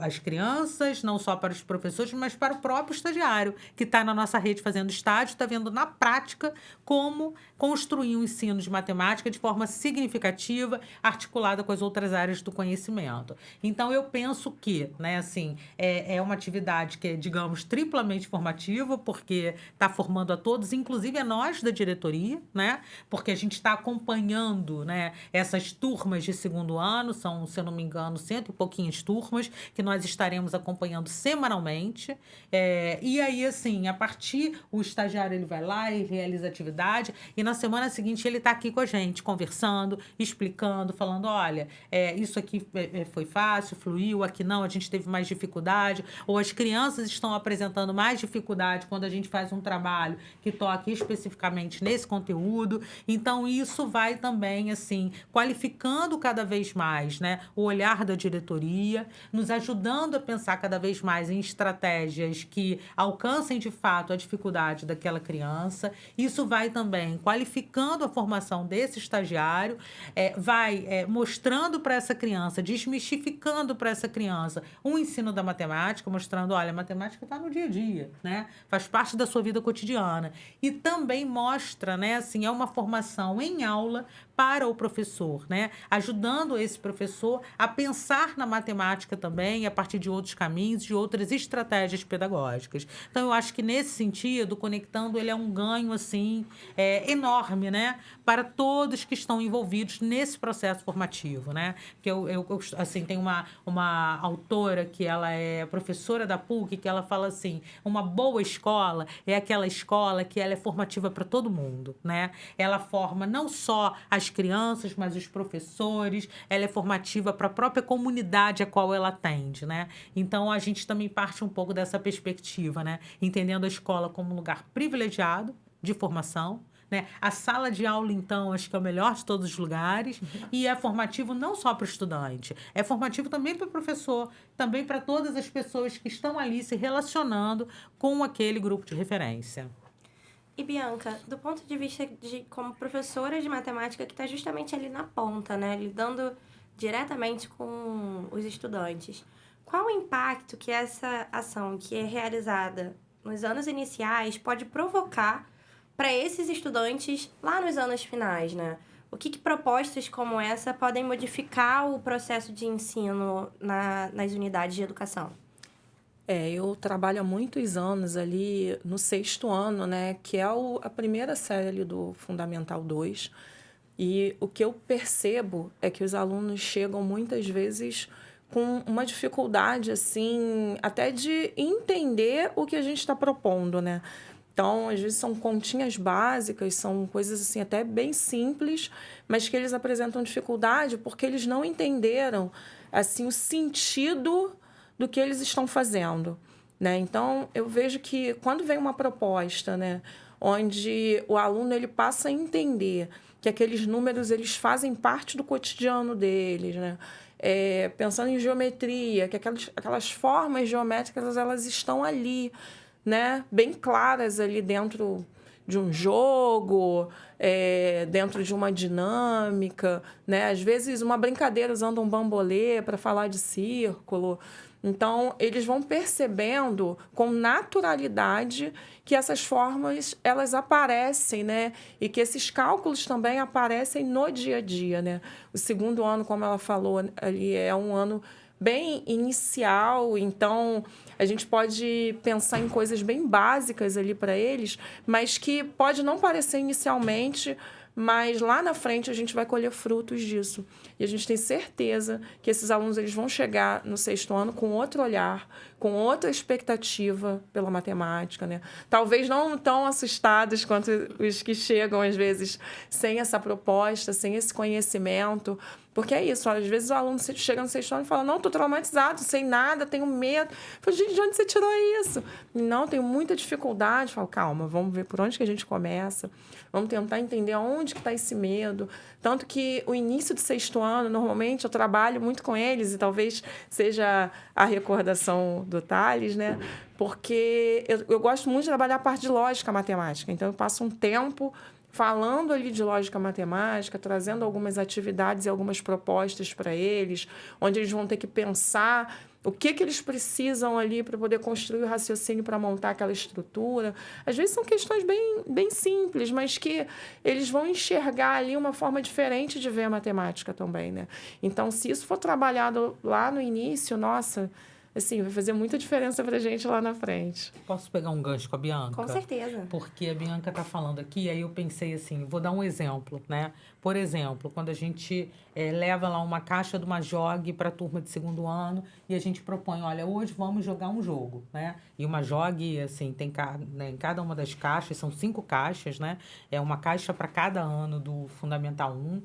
as crianças, não só para os professores, mas para o próprio estagiário, que está na nossa rede fazendo estágio, está vendo na prática como construir um ensino de matemática de forma significativa, articulada com as outras áreas do conhecimento. Então, eu penso que, né, assim, é uma atividade que é, digamos, triplamente formativa, porque está formando a todos, inclusive a nós da diretoria, né, porque a gente está acompanhando, né, essas turmas de 2º ano, são, se eu não me engano, 100 e pouquinhas turmas, que nós estaremos acompanhando semanalmente. E aí, assim, a partir, o estagiário ele vai lá e realiza a atividade, e na semana seguinte ele está aqui com a gente, conversando, explicando, falando, olha, isso aqui foi fácil, fluiu, aqui não, a gente teve mais dificuldade, ou as crianças estão apresentando mais dificuldade quando a gente faz um trabalho que toque especificamente nesse conteúdo. Então, isso vai também, assim, qualificando cada vez mais, né, o olhar da diretoria, nos ajudando a pensar cada vez mais em estratégias que alcancem, de fato, a dificuldade daquela criança. Isso vai também qualificando a formação desse estagiário, vai mostrando para essa criança, desmistificando para essa criança o ensino da matemática, mostrando, olha, a matemática está no dia a dia, né? Faz parte da sua vida cotidiana. E também mostra, né, assim, é uma formação em aula para o professor, né? Ajudando esse professor a pensar na matemática também, a partir de outros caminhos, de outras estratégias pedagógicas. Então, eu acho que, nesse sentido, o Conectando ele é um ganho, assim, enorme, né? Para todos que estão envolvidos nesse processo formativo, né? Porque eu assim, tem uma autora que ela é professora da PUC, que ela fala assim, uma boa escola é aquela escola que ela é formativa para todo mundo, né? Ela forma não só as crianças, mas os professores, ela é formativa para a própria comunidade a qual ela atende, né? Então, a gente também parte um pouco dessa perspectiva, né? Entendendo a escola como um lugar privilegiado de formação, né? A sala de aula, então, acho que é o melhor de todos os lugares, e é formativo não só para o estudante, é formativo também para o professor, também para todas as pessoas que estão ali se relacionando com aquele grupo de referência. E, Bianca, do ponto de vista de como professora de matemática que está justamente ali na ponta, né, lidando diretamente com os estudantes, qual o impacto que essa ação que é realizada nos anos iniciais pode provocar para esses estudantes lá nos anos finais, né? O que propostas como essa podem modificar o processo de ensino nas unidades de educação? Eu trabalho há muitos anos ali no 6º ano, né? Que é a primeira série ali do Fundamental 2. E o que eu percebo é que os alunos chegam muitas vezes com uma dificuldade, assim, até de entender o que a gente está propondo, né? Então, às vezes são continhas básicas, são coisas assim até bem simples, mas que eles apresentam dificuldade porque eles não entenderam assim o sentido do que eles estão fazendo, né? Então, eu vejo que quando vem uma proposta, né, onde o aluno ele passa a entender que aqueles números eles fazem parte do cotidiano deles, né? Pensando em geometria, que aquelas formas geométricas elas estão ali, né, bem claras ali dentro de um jogo, dentro de uma dinâmica, né? Às vezes uma brincadeira usando um bambolê para falar de círculo. Então, eles vão percebendo com naturalidade que essas formas elas aparecem, né? E que esses cálculos também aparecem no dia a dia, né? O segundo ano, como ela falou, ali é um ano bem inicial, então a gente pode pensar em coisas bem básicas ali para eles, mas que pode não parecer inicialmente, mas lá na frente a gente vai colher frutos disso. E a gente tem certeza que esses alunos eles vão chegar no 6º ano com outro olhar, com outra expectativa pela matemática, né? Talvez não tão assustados quanto os que chegam, às vezes, sem essa proposta, sem esse conhecimento. Porque é isso, às vezes o aluno chega no 6º ano e fala, não, estou traumatizado, sem nada, tenho medo. Eu falo, gente, de onde você tirou isso? Não, tenho muita dificuldade. Eu falo, calma, vamos ver por onde que a gente começa. Vamos tentar entender onde que está esse medo. Tanto que o início do 6º ano, normalmente, eu trabalho muito com eles, e talvez seja a recordação do Thales, né? Porque eu gosto muito de trabalhar a parte de lógica matemática. Então, eu passo um tempo falando ali de lógica matemática, trazendo algumas atividades e algumas propostas para eles, onde eles vão ter que pensar o que eles precisam ali para poder construir o raciocínio para montar aquela estrutura. Às vezes são questões bem simples, mas que eles vão enxergar ali uma forma diferente de ver a matemática também, né? Então, se isso for trabalhado lá no início, nossa, assim, vai fazer muita diferença para a gente lá na frente. Posso pegar um gancho com a Bianca? Com certeza. Porque a Bianca está falando aqui, aí eu pensei assim, vou dar um exemplo, né? Por exemplo, quando a gente leva lá uma caixa de uma JOG para a turma de 2º ano e a gente propõe, olha, hoje vamos jogar um jogo, né? E uma JOG, assim, tem né, em cada uma das caixas, são 5 caixas, né? É uma caixa para cada ano do Fundamental 1.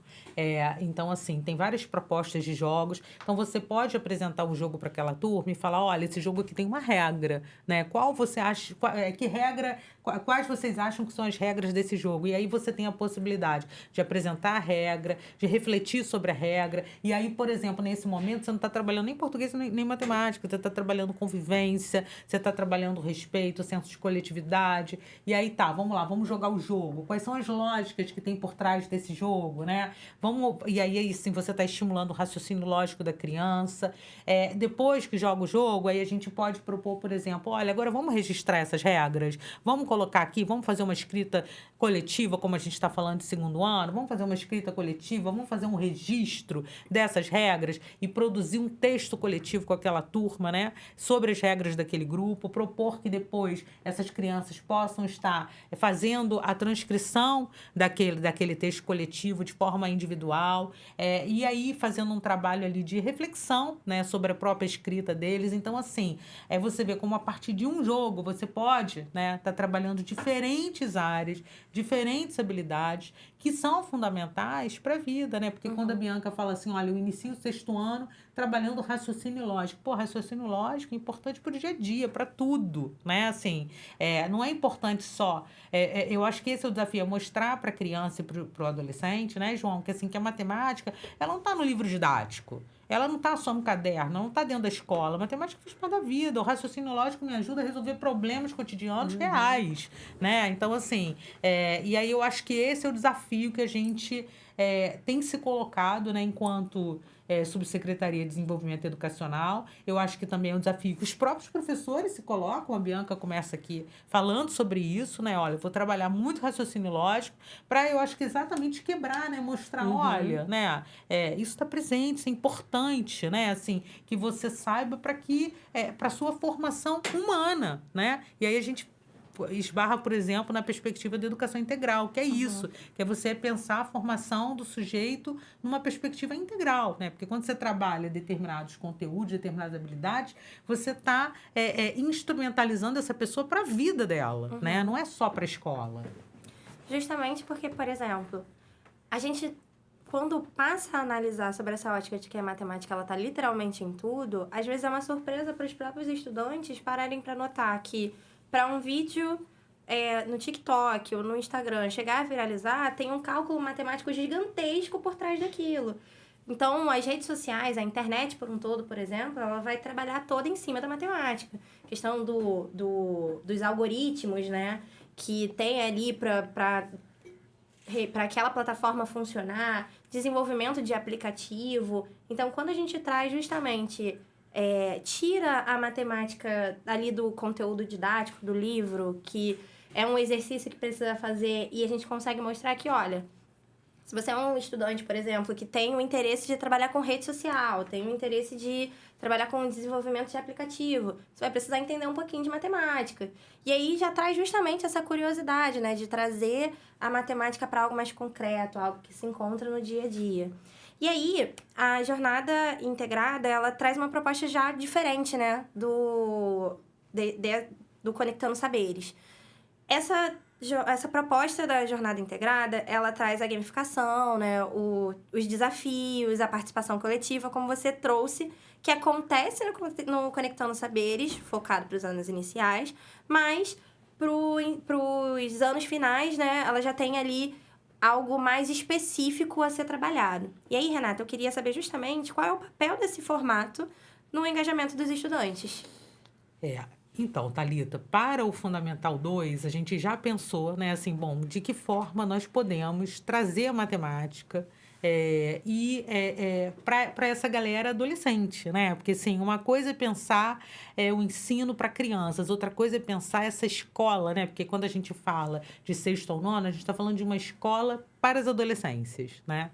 Então, assim, tem várias propostas de jogos. Então, você pode apresentar o jogo para aquela turma e falar, olha, esse jogo aqui tem uma regra, né? Qual você acha, que regra, quais vocês acham que são as regras desse jogo? E aí você tem a possibilidade de apresentar a regra, de refletir sobre a regra. E aí, por exemplo, nesse momento, você não está trabalhando nem português nem matemática, você está trabalhando convivência, você está trabalhando respeito, senso de coletividade. E aí tá, vamos lá, vamos jogar o jogo. Quais são as lógicas que tem por trás desse jogo, né? E aí sim, você está estimulando o raciocínio lógico da criança. Depois que joga o jogo, aí a gente pode propor, por exemplo, olha, agora vamos registrar essas regras, vamos colocar aqui, vamos fazer uma escrita coletiva, como a gente está falando de 2º ano, vamos fazer uma escrita coletiva, vamos fazer um registro dessas regras e produzir um texto coletivo com aquela turma, né, sobre as regras daquele grupo, propor que depois essas crianças possam estar fazendo a transcrição daquele texto coletivo de forma individual, e aí fazendo um trabalho ali de reflexão, né, sobre a própria escrita deles. Então, assim, você vê como a partir de um jogo você pode, né, tá trabalhando diferentes áreas, diferentes habilidades que são fundamentais para a vida, né? Porque quando a Bianca fala assim, olha, eu inicio o 6º ano trabalhando raciocínio lógico. Pô, raciocínio lógico é importante para o dia a dia, para tudo, né? Assim, não é importante só... eu acho que esse é o desafio, é mostrar para a criança e para o adolescente, né, João, que assim, que a matemática, ela não está no livro didático. Ela não está só no caderno, não está dentro da escola. A matemática faz parte da vida. O raciocínio lógico me ajuda a resolver problemas cotidianos reais, né? Então, assim, e aí eu acho que esse é o desafio que a gente tem se colocado, né, enquanto Subsecretaria de Desenvolvimento Educacional. Eu acho que também é um desafio que os próprios professores se colocam. A Bianca começa aqui falando sobre isso, né? Olha, eu vou trabalhar muito raciocínio lógico para, eu acho que exatamente quebrar, né? Mostrar, olha, né? Isso está presente, isso é importante, né? Assim, que você saiba para sua formação humana, né? E aí a gente esbarra, por exemplo, na perspectiva da educação integral, que é isso, que é você pensar a formação do sujeito numa perspectiva integral, né? Porque quando você trabalha determinados conteúdos, determinadas habilidades, você está instrumentalizando essa pessoa para a vida dela, né? Não é só para a escola. Justamente porque, por exemplo, a gente, quando passa a analisar sobre essa ótica de que a matemática ela está literalmente em tudo, às vezes é uma surpresa para os próprios estudantes pararem para notar que para um vídeo no TikTok ou no Instagram chegar a viralizar, tem um cálculo matemático gigantesco por trás daquilo. Então, as redes sociais, a internet por um todo, por exemplo, ela vai trabalhar toda em cima da matemática. A questão dos algoritmos, né? Que tem ali para aquela plataforma funcionar, desenvolvimento de aplicativo. Então, quando a gente traz justamente, tira a matemática ali do conteúdo didático, do livro, que é um exercício que precisa fazer, e a gente consegue mostrar que, olha, se você é um estudante, por exemplo, que tem o interesse de trabalhar com rede social, tem o interesse de trabalhar com desenvolvimento de aplicativo, você vai precisar entender um pouquinho de matemática. E aí já traz justamente essa curiosidade, né? De trazer a matemática para algo mais concreto, algo que se encontra no dia a dia. E aí, a jornada integrada, ela traz uma proposta já diferente, né? Do Conectando Saberes. Essa proposta da jornada integrada, ela traz a gamificação, né? Os desafios, a participação coletiva, como você trouxe, que acontece no Conectando Saberes, focado para os anos iniciais, mas para os anos finais, né? Ela já tem ali algo mais específico a ser trabalhado. E aí, Renata, eu queria saber justamente qual é o papel desse formato no engajamento dos estudantes. Então, Thalita, para o Fundamental 2, a gente já pensou, né, assim, bom, de que forma nós podemos trazer a matemática para essa galera adolescente, né? Porque, assim, uma coisa é pensar o ensino para crianças, outra coisa é pensar essa escola, né? Porque quando a gente fala de sexto ao nono, a gente está falando de uma escola para as adolescências, né?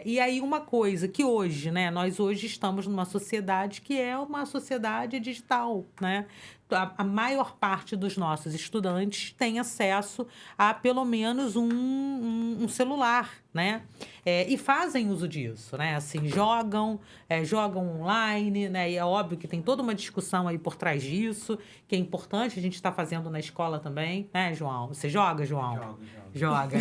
E aí uma coisa que hoje, né? Nós hoje estamos numa sociedade que é uma sociedade digital, né? A maior parte dos nossos estudantes tem acesso a pelo menos um celular, né? E fazem uso disso, né? Assim, jogam online, né? E é óbvio que tem toda uma discussão aí por trás disso, que é importante a gente estar fazendo na escola também, né, João? Você joga, João? Jogo. Joga.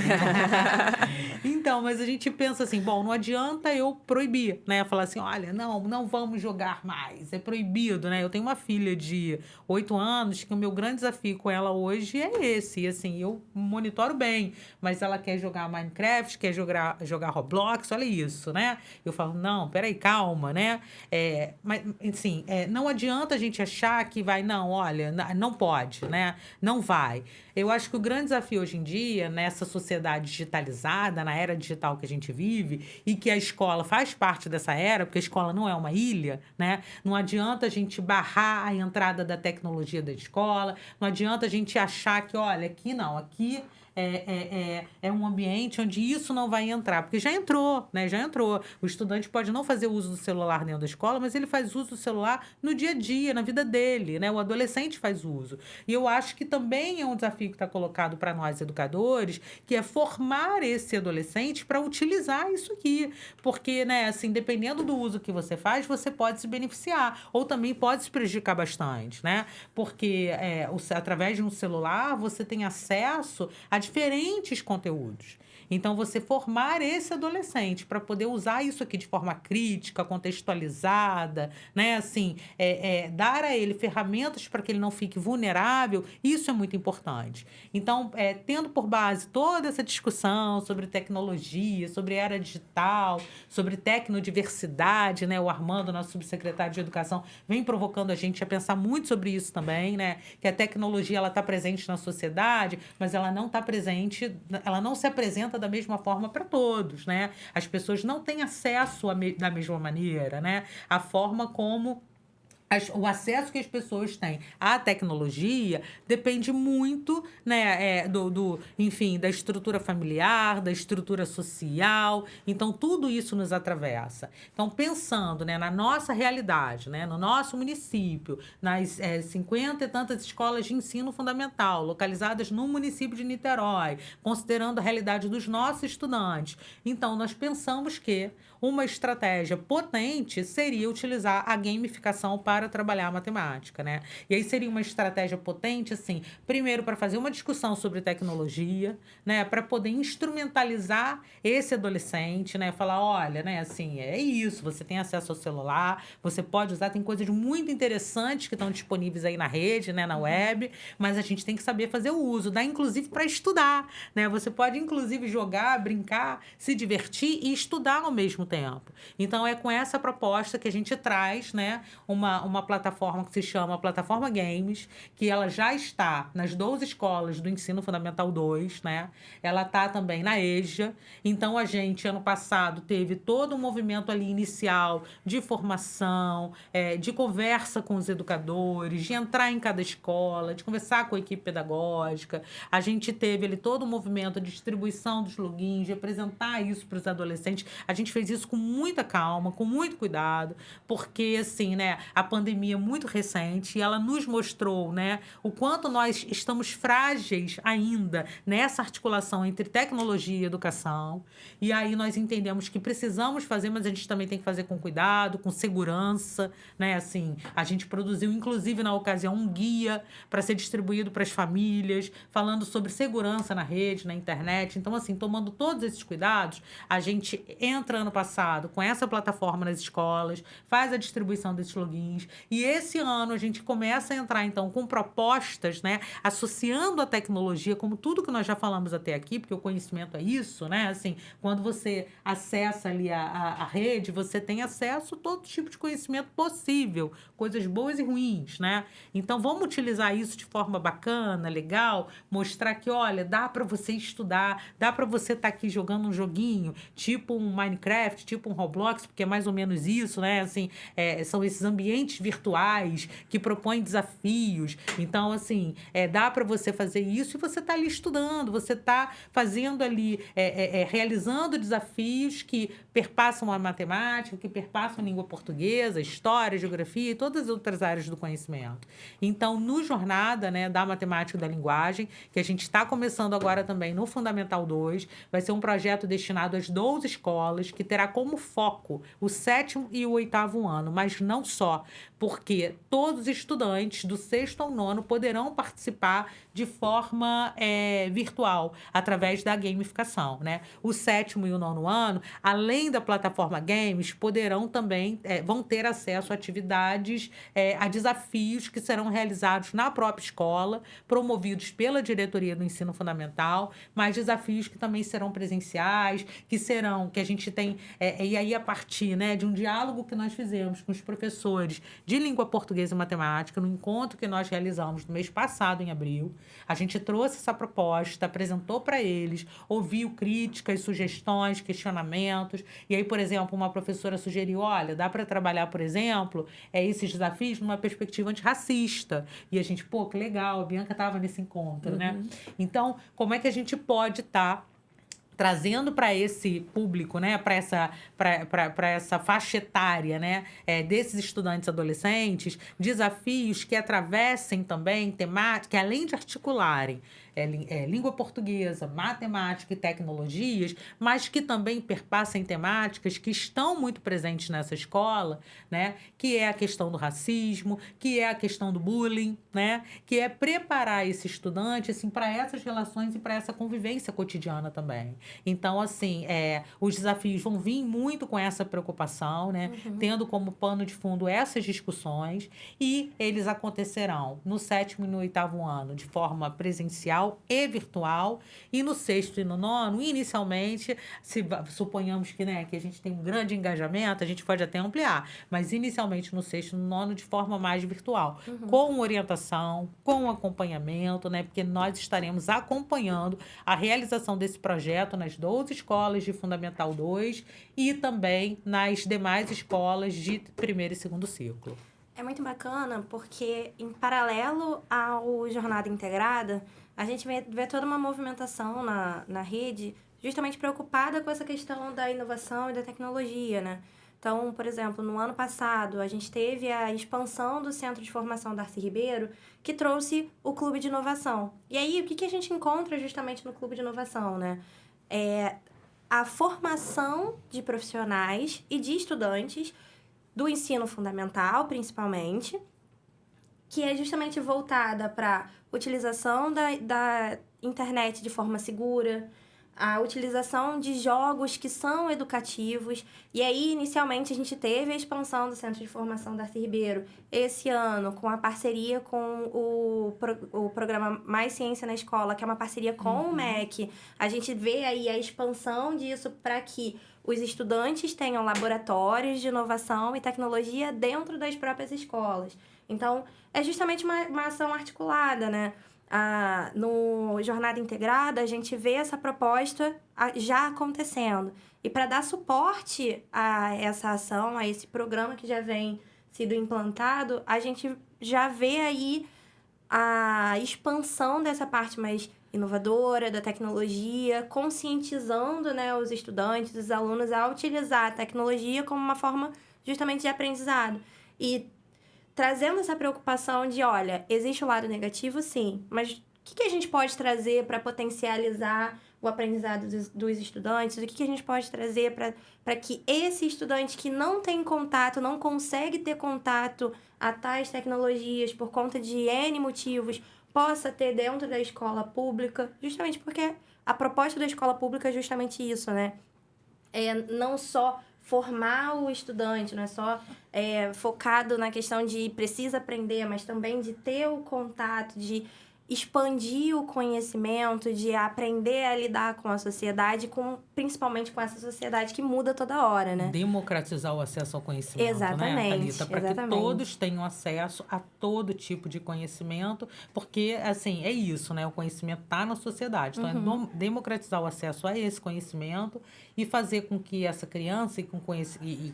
Então, mas a gente pensa assim, bom, não adianta eu proibir, né? Falar assim, olha, não vamos jogar mais, é proibido, né? Eu tenho uma filha de 8 anos, que o meu grande desafio com ela hoje é esse, e assim, eu monitoro bem, mas ela quer jogar Minecraft, quer jogar Roblox, olha isso, né? Eu falo, não, peraí, calma, né? Mas, assim, não adianta a gente achar que vai, não, olha, não pode, né? Não vai. Eu acho que o grande desafio hoje em dia, nessa sociedade digitalizada, na era digital que a gente vive, e que a escola faz parte dessa era, porque a escola não é uma ilha, né? Não adianta a gente barrar a entrada da tecnologia da escola, não adianta a gente achar que, olha, aqui não, aqui é um ambiente onde isso não vai entrar, porque já entrou, né? Já entrou. O estudante pode não fazer uso do celular dentro da escola, mas ele faz uso do celular no dia a dia, na vida dele, né? O adolescente faz uso. E eu acho que também é um desafio que está colocado para nós educadores, que é formar esse adolescente para utilizar isso aqui. Porque, né, assim, dependendo do uso que você faz, você pode se beneficiar, ou também pode se prejudicar bastante, né? Porque através de um celular, você tem acesso a diferentes conteúdos. Então, você formar esse adolescente para poder usar isso aqui de forma crítica, contextualizada, né? Assim, dar a ele ferramentas para que ele não fique vulnerável, isso é muito importante. Então, tendo por base toda essa discussão sobre tecnologia, sobre era digital, sobre tecnodiversidade, né? O Armando, nosso subsecretário de Educação, vem provocando a gente a pensar muito sobre isso também, né? Que a tecnologia ela está presente na sociedade, mas ela não está presente, ela não se apresenta da mesma forma para todos, né? As pessoas não têm acesso da mesma maneira, né? A forma como o acesso que as pessoas têm à tecnologia depende muito, né, enfim, da estrutura familiar, da estrutura social. Então, tudo isso nos atravessa. Então, pensando, né, na nossa realidade, né, no nosso município, nas 50 e tantas escolas de ensino fundamental localizadas no município de Niterói, considerando a realidade dos nossos estudantes. Então, nós pensamos que uma estratégia potente seria utilizar a gamificação para trabalhar a matemática, né? E aí seria uma estratégia potente, assim, primeiro para fazer uma discussão sobre tecnologia, né? Para poder instrumentalizar esse adolescente, né? Falar, olha, né? Assim, é isso, você tem acesso ao celular, você pode usar, tem coisas muito interessantes que estão disponíveis aí na rede, né? Na web, mas a gente tem que saber fazer o uso, dá inclusive para estudar, né? Você pode inclusive jogar, brincar, se divertir e estudar ao mesmo tempo. Então, é com essa proposta que a gente traz, né, uma plataforma que se chama Plataforma Games, que ela já está nas 12 escolas do Ensino Fundamental 2, né? Ela está também na EJA. Então, a gente, ano passado, teve todo um movimento ali inicial de formação, de conversa com os educadores, de entrar em cada escola, de conversar com a equipe pedagógica. A gente teve ali todo um movimento de distribuição dos logins, de apresentar isso para os adolescentes. A gente fez isso com muita calma, com muito cuidado, porque, assim, né, a pandemia é muito recente e ela nos mostrou, né, o quanto nós estamos frágeis ainda nessa articulação entre tecnologia e educação. E aí nós entendemos que precisamos fazer, mas a gente também tem que fazer com cuidado, com segurança, né? Assim, a gente produziu, inclusive, na ocasião, um guia para ser distribuído para as famílias, falando sobre segurança na rede, na internet. Então, assim, tomando todos esses cuidados, a gente entra ano passado com essa plataforma nas escolas, faz a distribuição desses logins, e esse ano a gente começa a entrar, então, com propostas, né, associando a tecnologia, como tudo que nós já falamos até aqui, porque o conhecimento é isso, né, assim, quando você acessa ali a rede, você tem acesso a todo tipo de conhecimento possível, coisas boas e ruins, né, então vamos utilizar isso de forma bacana, legal, mostrar que, olha, dá para você estudar, dá para você estar aqui jogando um joguinho, tipo um Minecraft, tipo um Roblox, porque é mais ou menos isso, né? Assim, são esses ambientes virtuais que propõem desafios. Então, assim, dá para você fazer isso e você está ali estudando, você está fazendo ali, realizando desafios que perpassam a matemática, que perpassam a língua portuguesa, história, geografia e todas as outras áreas do conhecimento. Então, no Jornada, né, da Matemática e da Linguagem, que a gente está começando agora também no Fundamental 2, vai ser um projeto destinado às 12 escolas, que terá como foco o 7º e o 8º ano, mas não só, porque todos os estudantes do 6º ao 9º poderão participar de forma virtual, através da gamificação, né? O 7º e o 9º ano, além da plataforma Games, poderão também, vão ter acesso a atividades, a desafios que serão realizados na própria escola, promovidos pela diretoria do ensino fundamental, mas desafios que também serão presenciais, que a gente tem, e aí a partir, né, de um diálogo que nós fizemos com os professores de língua portuguesa e matemática, no encontro que nós realizamos no mês passado, em abril, a gente trouxe essa proposta, apresentou para eles, ouviu críticas, sugestões, questionamentos, e aí, por exemplo, uma professora sugeriu, olha, dá para trabalhar, por exemplo, esses desafios numa perspectiva antirracista. E a gente, pô, que legal, a Bianca estava nesse encontro, né? Então, como é que a gente pode estar trazendo para esse público, né, para essa faixa etária, né, desses estudantes adolescentes, desafios que atravessem também temática, que além de articularem língua portuguesa, matemática e tecnologias, mas que também perpassem temáticas que estão muito presentes nessa escola, né, que é a questão do racismo, que é a questão do bullying, né, que é preparar esse estudante, assim, para essas relações e para essa convivência cotidiana também. Então, assim, os desafios vão vir muito com essa preocupação, né? Tendo como pano de fundo essas discussões, e eles acontecerão no 7º e no 8º ano de forma presencial e virtual, e no 6º e no 9º, inicialmente, suponhamos que, né, que a gente tem um grande engajamento, a gente pode até ampliar, mas inicialmente no 6º e no 9º de forma mais virtual, com orientação, com acompanhamento, né? Porque nós estaremos acompanhando a realização desse projeto nas 12 escolas de Fundamental 2 e também nas demais escolas de 1º e 2º ciclo. É muito bacana porque, em paralelo ao Jornada Integrada, a gente vê toda uma movimentação na rede justamente preocupada com essa questão da inovação e da tecnologia, né? Então, por exemplo, no ano passado, a gente teve a expansão do Centro de Formação Darcy Ribeiro, que trouxe o Clube de Inovação. E aí, o que a gente encontra justamente no Clube de Inovação, né? A formação de profissionais e de estudantes do ensino fundamental, principalmente, que é justamente voltada para utilização da internet de forma segura, a utilização de jogos que são educativos. E aí, inicialmente, a gente teve a expansão do Centro de Formação Darcy Ribeiro esse ano, com a parceria com o programa Mais Ciência na Escola, que é uma parceria com o MEC. A gente vê aí a expansão disso para que os estudantes tenham laboratórios de inovação e tecnologia dentro das próprias escolas. Então, é justamente uma ação articulada, né? No Jornada Integrada, a gente vê essa proposta já acontecendo. E para dar suporte a essa ação, a esse programa que já vem sido implantado, a gente já vê aí a expansão dessa parte mais inovadora, da tecnologia, conscientizando, né, os estudantes, os alunos a utilizar a tecnologia como uma forma justamente de aprendizado. E trazendo essa preocupação de, olha, existe o lado negativo, sim, mas o que a gente pode trazer para potencializar o aprendizado dos estudantes? O que a gente pode trazer para que esse estudante que não tem contato, não consegue ter contato a tais tecnologias por conta de N motivos, possa ter dentro da escola pública, justamente porque a proposta da escola pública é justamente isso, né? Não só formar o estudante, não é só focado na questão de precisa aprender, mas também de ter o contato, de expandir o conhecimento, de aprender a lidar com a sociedade, principalmente com essa sociedade que muda toda hora, né? Democratizar o acesso ao conhecimento, exatamente, né, Thalita? Para que todos tenham acesso a todo tipo de conhecimento, porque, assim, é isso, né? O conhecimento está na sociedade. Então, é democratizar o acesso a esse conhecimento e fazer com que essa criança e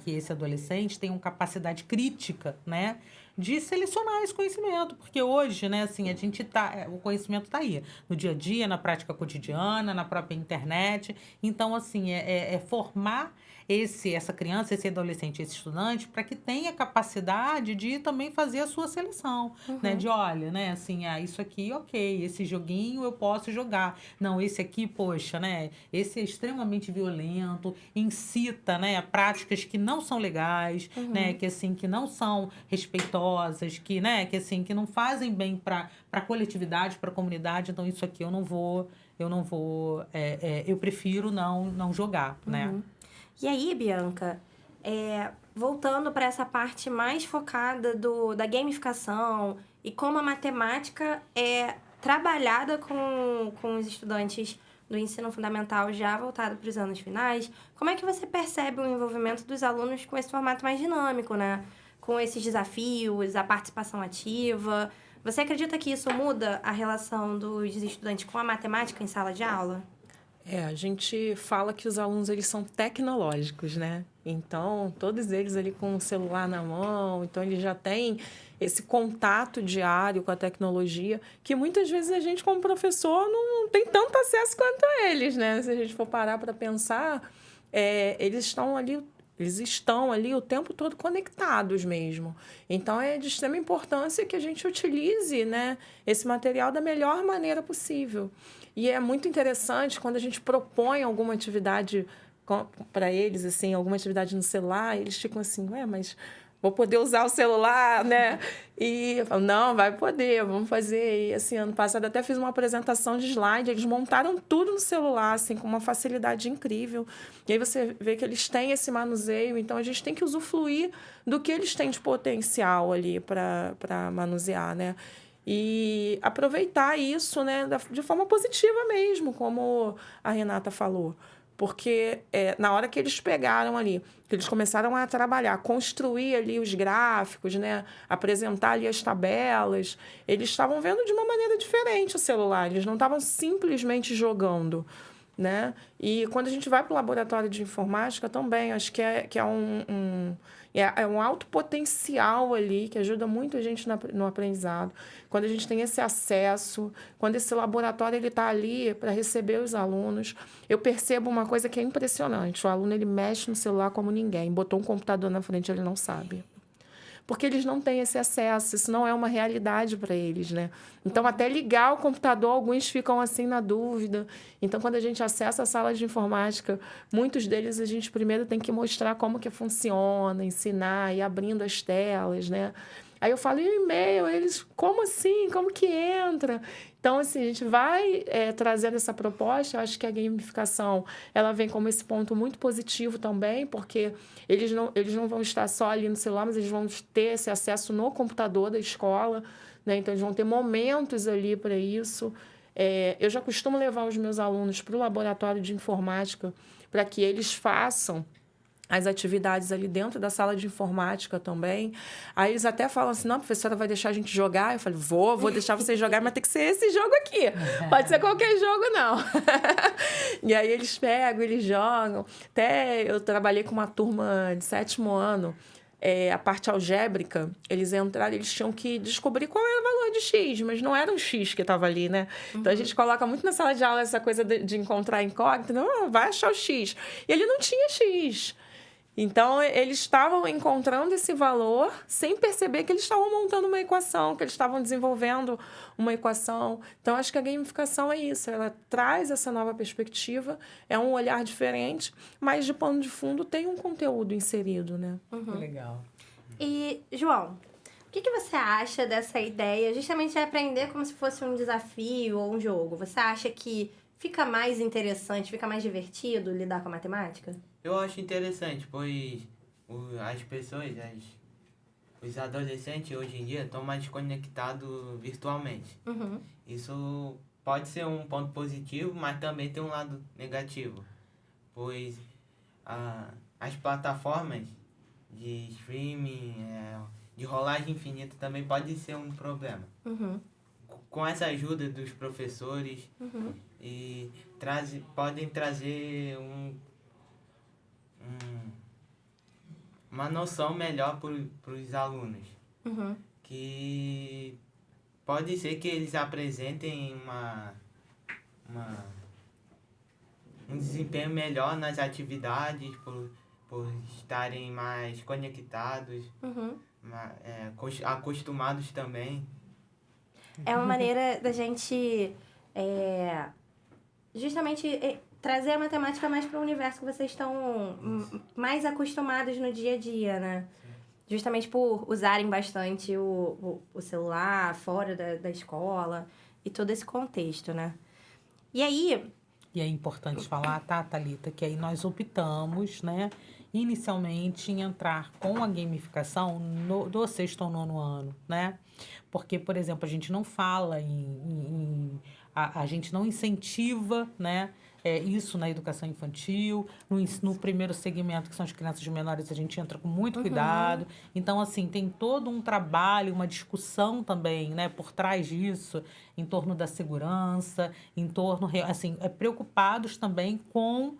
que esse adolescente tenham capacidade crítica, né? De selecionar esse conhecimento, porque hoje, né, assim, o conhecimento está aí, no dia a dia, na prática cotidiana, na própria internet. Então, assim, formar essa criança, esse adolescente, esse estudante, para que tenha capacidade de também fazer a sua seleção, né? De, olha, né, assim, isso aqui, ok, esse joguinho eu posso jogar. Não, esse aqui, poxa, né, esse é extremamente violento, incita, né, práticas que não são legais, né, que, assim, que não são respeitosas, que, né, que, assim, que não fazem bem para a coletividade, para a comunidade. Então, isso aqui eu prefiro não jogar, né? E aí, Bianca, voltando para essa parte mais focada da gamificação e como a matemática é trabalhada com os estudantes do ensino fundamental já voltado para os anos finais, como é que você percebe o envolvimento dos alunos com esse formato mais dinâmico, né? Com esses desafios, a participação ativa? Você acredita que isso muda a relação dos estudantes com a matemática em sala de aula? A gente fala que os alunos eles são tecnológicos, né? Então, todos eles ali com o celular na mão, então eles já têm esse contato diário com a tecnologia, que muitas vezes a gente, como professor, não tem tanto acesso quanto eles, né? Se a gente for parar para pensar, eles estão ali o tempo todo conectados mesmo. Então, é de extrema importância que a gente utilize, né, esse material da melhor maneira possível. E é muito interessante quando a gente propõe alguma atividade para eles, assim, alguma atividade no celular, eles ficam assim, mas vou poder usar o celular, né? E eu falo, não, vai poder, vamos fazer. E, assim, ano passado até fiz uma apresentação de slide, eles montaram tudo no celular, assim, com uma facilidade incrível. E aí você vê que eles têm esse manuseio, então a gente tem que usufruir do que eles têm de potencial ali para manusear, né? E aproveitar isso, né, de forma positiva mesmo, como a Renata falou. Porque na hora que eles pegaram ali, que eles começaram a trabalhar, construir ali os gráficos, né, apresentar ali as tabelas, eles estavam vendo de uma maneira diferente o celular, eles não estavam simplesmente jogando, né? E quando a gente vai para o laboratório de informática também, acho que é um alto potencial ali, que ajuda muito a gente no aprendizado. Quando a gente tem esse acesso, quando esse laboratório está ali para receber os alunos, eu percebo uma coisa que é impressionante. O aluno ele mexe no celular como ninguém. Botou um computador na frente, ele não sabe. Porque eles não têm esse acesso, isso não é uma realidade para eles, né? Então, até ligar o computador, alguns ficam assim na dúvida. Então, quando a gente acessa a sala de informática, muitos deles a gente primeiro tem que mostrar como que funciona, ensinar, ir abrindo as telas, né? Aí eu falo, e o e-mail? Eles, como assim? Como que entra? Então, assim, a gente vai trazendo essa proposta. Eu acho que a gamificação, ela vem como esse ponto muito positivo também, porque eles não vão estar só ali no celular, mas eles vão ter esse acesso no computador da escola, né? Então, eles vão ter momentos ali para isso. Eu já costumo levar os meus alunos para o laboratório de informática para que eles façam as atividades ali dentro da sala de informática também. Aí eles até falam assim, não, a professora vai deixar a gente jogar? Eu falei, vou deixar vocês jogar, mas tem que ser esse jogo aqui. Pode ser qualquer jogo, não. E aí eles pegam, eles jogam. Até eu trabalhei com uma turma de 7º ano, a parte algébrica, eles entraram, eles tinham que descobrir qual era o valor de X, mas não era um X que estava ali, né? Então, a gente coloca muito na sala de aula essa coisa de encontrar incógnita, não, vai achar o X. E ele não tinha X. Então, eles estavam encontrando esse valor sem perceber que eles estavam montando uma equação, que eles estavam desenvolvendo uma equação. Então, acho que a gamificação é isso. Ela traz essa nova perspectiva, é um olhar diferente, mas de pano de fundo tem um conteúdo inserido, né? Que legal. E, João, o que você acha dessa ideia justamente de aprender como se fosse um desafio ou um jogo? Você acha que fica mais interessante, fica mais divertido lidar com a matemática? Eu acho interessante, pois as pessoas, os adolescentes hoje em dia estão mais conectados virtualmente. Isso pode ser um ponto positivo, mas também tem um lado negativo, pois as plataformas de streaming, de rolagem infinita também pode ser um problema. Com essa ajuda dos professores, e podem trazer uma noção melhor para os alunos. Que pode ser que eles apresentem um desempenho melhor nas atividades, por estarem mais conectados, acostumados também. É uma maneira da gente justamente trazer a matemática mais para o universo que vocês estão mais acostumados no dia a dia, né? Justamente por usarem bastante o celular fora da escola e todo esse contexto, né? E aí... E é importante falar, tá, Thalita, que aí nós optamos, né, inicialmente em entrar com a gamificação do 6º ou 9º ano, né? Porque, por exemplo, a gente não fala a gente não incentiva, né, isso na educação infantil, no primeiro segmento, que são as crianças menores, a gente entra com muito cuidado. Então, assim, tem todo um trabalho, uma discussão também, né, por trás disso, em torno da segurança, em torno, assim, preocupados também com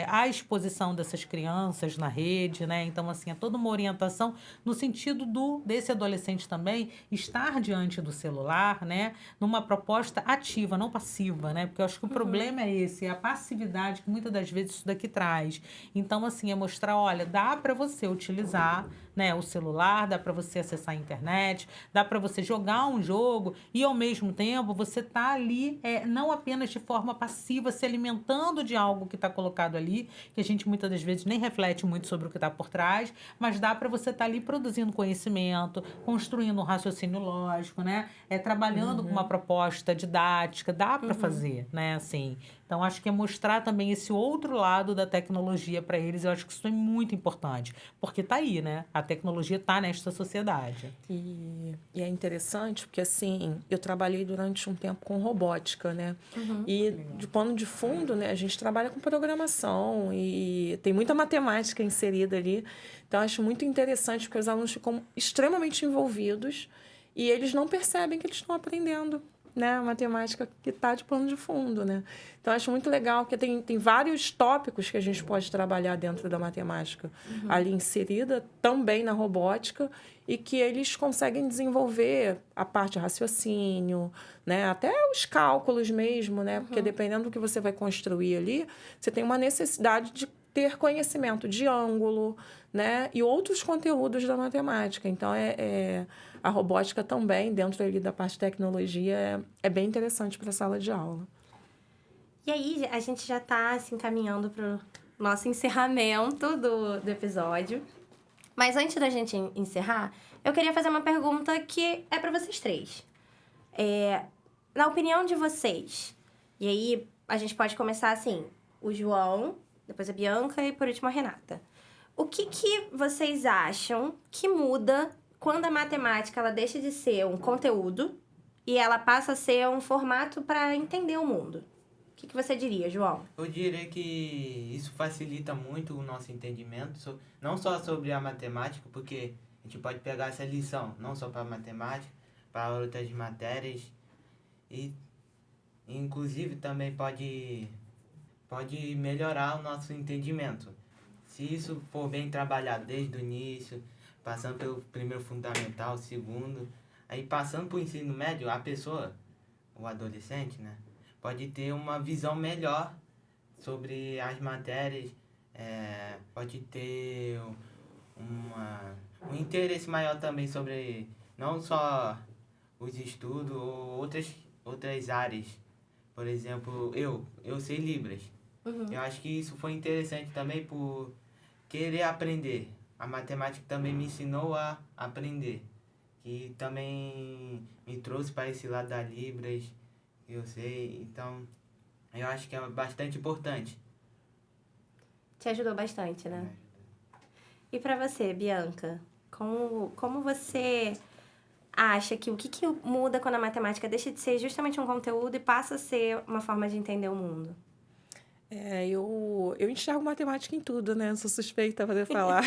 a exposição dessas crianças na rede, né? Então, assim, é toda uma orientação no sentido desse adolescente também estar diante do celular, né, numa proposta ativa, não passiva, né? Porque eu acho que o problema é esse, é a passividade que muitas das vezes isso daqui traz. Então, assim, é mostrar, olha, dá para você utilizar, né, o celular, dá para você acessar a internet, dá para você jogar um jogo e, ao mesmo tempo, você tá ali, não apenas de forma passiva, se alimentando de algo que está colocado ali, que a gente muitas das vezes nem reflete muito sobre o que está por trás, mas dá para você estar ali produzindo conhecimento, construindo um raciocínio lógico, né? Trabalhando com uma proposta didática, dá para fazer, né? Assim, então, acho que é mostrar também esse outro lado da tecnologia para eles. Eu acho que isso é muito importante, porque tá aí, né? A tecnologia tá nesta sociedade. E é interessante porque, assim, eu trabalhei durante um tempo com robótica, né? E de pano de fundo, né? A gente trabalha com programação e tem muita matemática inserida ali. Então, acho muito interessante porque os alunos ficam extremamente envolvidos e eles não percebem que eles estão aprendendo, né, a matemática que está de pano de fundo, né? Então, acho muito legal, porque tem vários tópicos que a gente pode trabalhar dentro da matemática, ali inserida também na robótica, e que eles conseguem desenvolver a parte de raciocínio, né? Até os cálculos mesmo, né? Porque dependendo do que você vai construir ali, você tem uma necessidade de ter conhecimento de ângulo, né? E outros conteúdos da matemática. Então, a robótica também, dentro ali da parte de tecnologia, é bem interessante para a sala de aula. E aí, a gente já está se encaminhando para o nosso encerramento do episódio. Mas antes da gente encerrar, eu queria fazer uma pergunta que é para vocês três. Na opinião de vocês, e aí a gente pode começar assim, o João, depois a Bianca e por último a Renata. O que vocês acham que muda quando a matemática ela deixa de ser um conteúdo e ela passa a ser um formato para entender o mundo? O que você diria, João? Eu diria que isso facilita muito o nosso entendimento, não só sobre a matemática, porque a gente pode pegar essa lição, não só para a matemática, para outras matérias, e inclusive também pode melhorar o nosso entendimento. Se isso for bem trabalhado desde o início, passando pelo primeiro fundamental, segundo, aí passando para o ensino médio, a pessoa, o adolescente, né, pode ter uma visão melhor sobre as matérias, pode ter um interesse maior também sobre não só os estudos ou outras áreas. Por exemplo, eu sei Libras. Eu acho que isso foi interessante também por querer aprender. A matemática também me ensinou a aprender. E também me trouxe para esse lado da Libras, que eu sei. Então, eu acho que é bastante importante. Te ajudou bastante, né? E para você, Bianca? Como você acha que o que muda quando a matemática deixa de ser justamente um conteúdo e passa a ser uma forma de entender o mundo? Eu enxergo matemática em tudo, né? Sou suspeita para poder falar.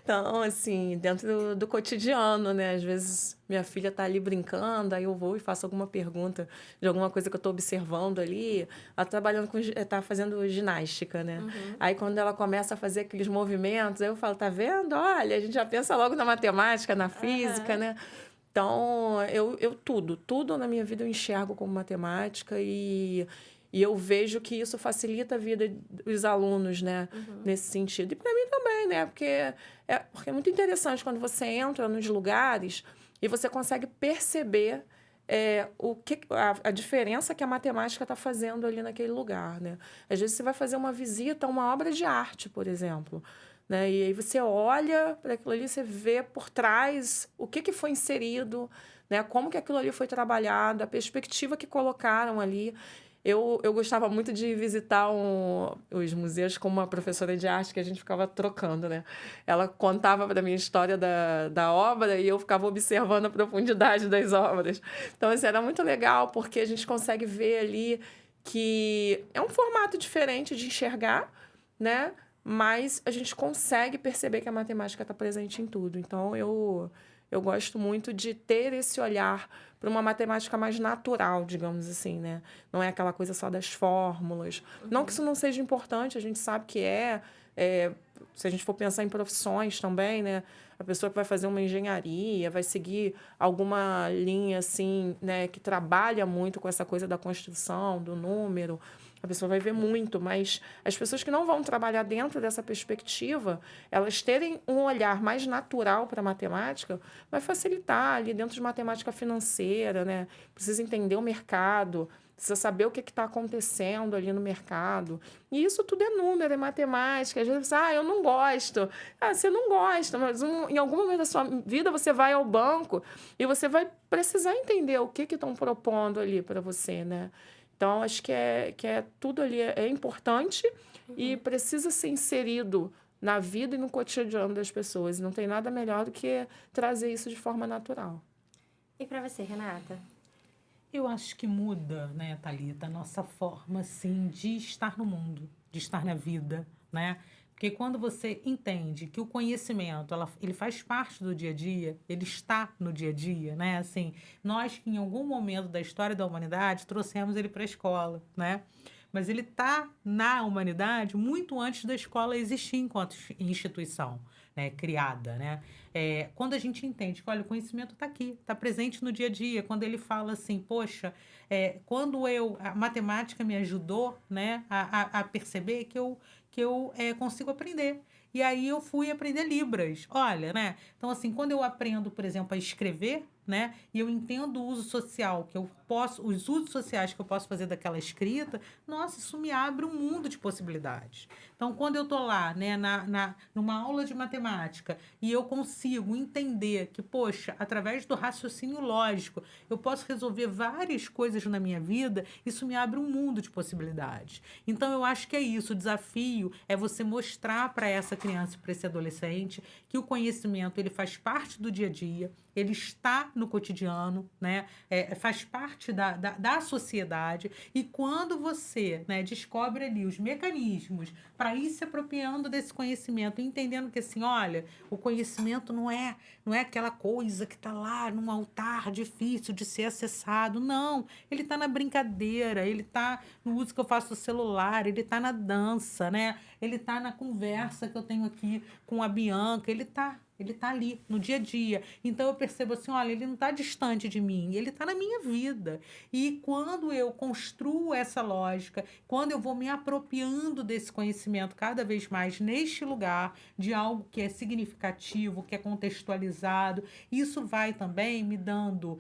Então, assim, dentro do cotidiano, né? Às vezes minha filha tá ali brincando, aí eu vou e faço alguma pergunta de alguma coisa que eu tô observando ali. Ela trabalhando tá fazendo ginástica, né? Aí quando ela começa a fazer aqueles movimentos, aí eu falo, tá vendo? Olha, a gente já pensa logo na matemática, na física, né? Então, tudo na minha vida eu enxergo como matemática e eu vejo que isso facilita a vida dos alunos, né? Nesse sentido. E para mim também, né? Porque é muito interessante quando você entra nos lugares e você consegue perceber a diferença que a matemática está fazendo ali naquele lugar, né? Às vezes você vai fazer uma visita a uma obra de arte, por exemplo, né? E aí você olha para aquilo ali, você vê por trás o que foi inserido, né? Como que aquilo ali foi trabalhado, a perspectiva que colocaram ali. Eu gostava muito de visitar os museus com uma professora de arte que a gente ficava trocando, né? Ela contava para mim a história da obra e eu ficava observando a profundidade das obras. Então, assim, era muito legal porque a gente consegue ver ali que é um formato diferente de enxergar, né? Mas a gente consegue perceber que a matemática está presente em tudo. Então, eu gosto muito de ter esse olhar para uma matemática mais natural, digamos assim, né? Não é aquela coisa só das fórmulas. Não que isso não seja importante, a gente sabe que se a gente for pensar em profissões também, né? A pessoa que vai fazer uma engenharia, vai seguir alguma linha, assim, né? Que trabalha muito com essa coisa da construção, do número. A pessoa vai ver muito, mas as pessoas que não vão trabalhar dentro dessa perspectiva, elas terem um olhar mais natural para a matemática, vai facilitar ali dentro de matemática financeira, né? Precisa entender o mercado, precisa saber o que está acontecendo ali no mercado. E isso tudo é número, é matemática. Às vezes você eu não gosto. Você não gosta, mas em algum momento da sua vida você vai ao banco e você vai precisar entender o que estão propondo ali para você, né? Então, acho que tudo ali é importante e precisa ser inserido na vida e no cotidiano das pessoas. Não tem nada melhor do que trazer isso de forma natural. E para você, Renata? Eu acho que muda, né, Thalita, a nossa forma, assim, de estar no mundo, de estar na vida, né? Porque quando você entende que o conhecimento, ele faz parte do dia a dia, ele está no dia a dia, né? Assim, nós que em algum momento da história da humanidade trouxemos ele para a escola, né? Mas ele está na humanidade muito antes da escola existir enquanto instituição, né, criada, né? Quando a gente entende que, olha, o conhecimento está aqui, está presente no dia a dia. Quando ele fala assim, poxa, quando a matemática me ajudou, né, a perceber que eu consigo aprender. E aí eu fui aprender Libras. Olha, né? Então, assim, quando eu aprendo, por exemplo, a escrever, né? E eu entendo o uso social os usos sociais que eu posso fazer daquela escrita, nossa, isso me abre um mundo de possibilidades. Então, quando eu tô lá, né, numa aula de matemática e eu consigo entender que, poxa, através do raciocínio lógico, eu posso resolver várias coisas na minha vida, isso me abre um mundo de possibilidades. Então, eu acho que é isso. O desafio é você mostrar para essa criança e para esse adolescente que o conhecimento ele faz parte do dia a dia, ele está no cotidiano, né? Faz parte da sociedade. E quando você, né, descobre ali os mecanismos para ir se apropriando desse conhecimento, entendendo que assim, olha, o conhecimento não é aquela coisa que está lá num altar difícil de ser acessado. Não, ele está na brincadeira, ele está no uso que eu faço do celular, ele está na dança, né? Ele está na conversa que eu tenho aqui com a Bianca, ele está ali, no dia a dia. Então, eu percebo assim, olha, ele não está distante de mim, ele está na minha vida. E quando eu construo essa lógica, quando eu vou me apropriando desse conhecimento cada vez mais neste lugar, de algo que é significativo, que é contextualizado, isso vai também me dando,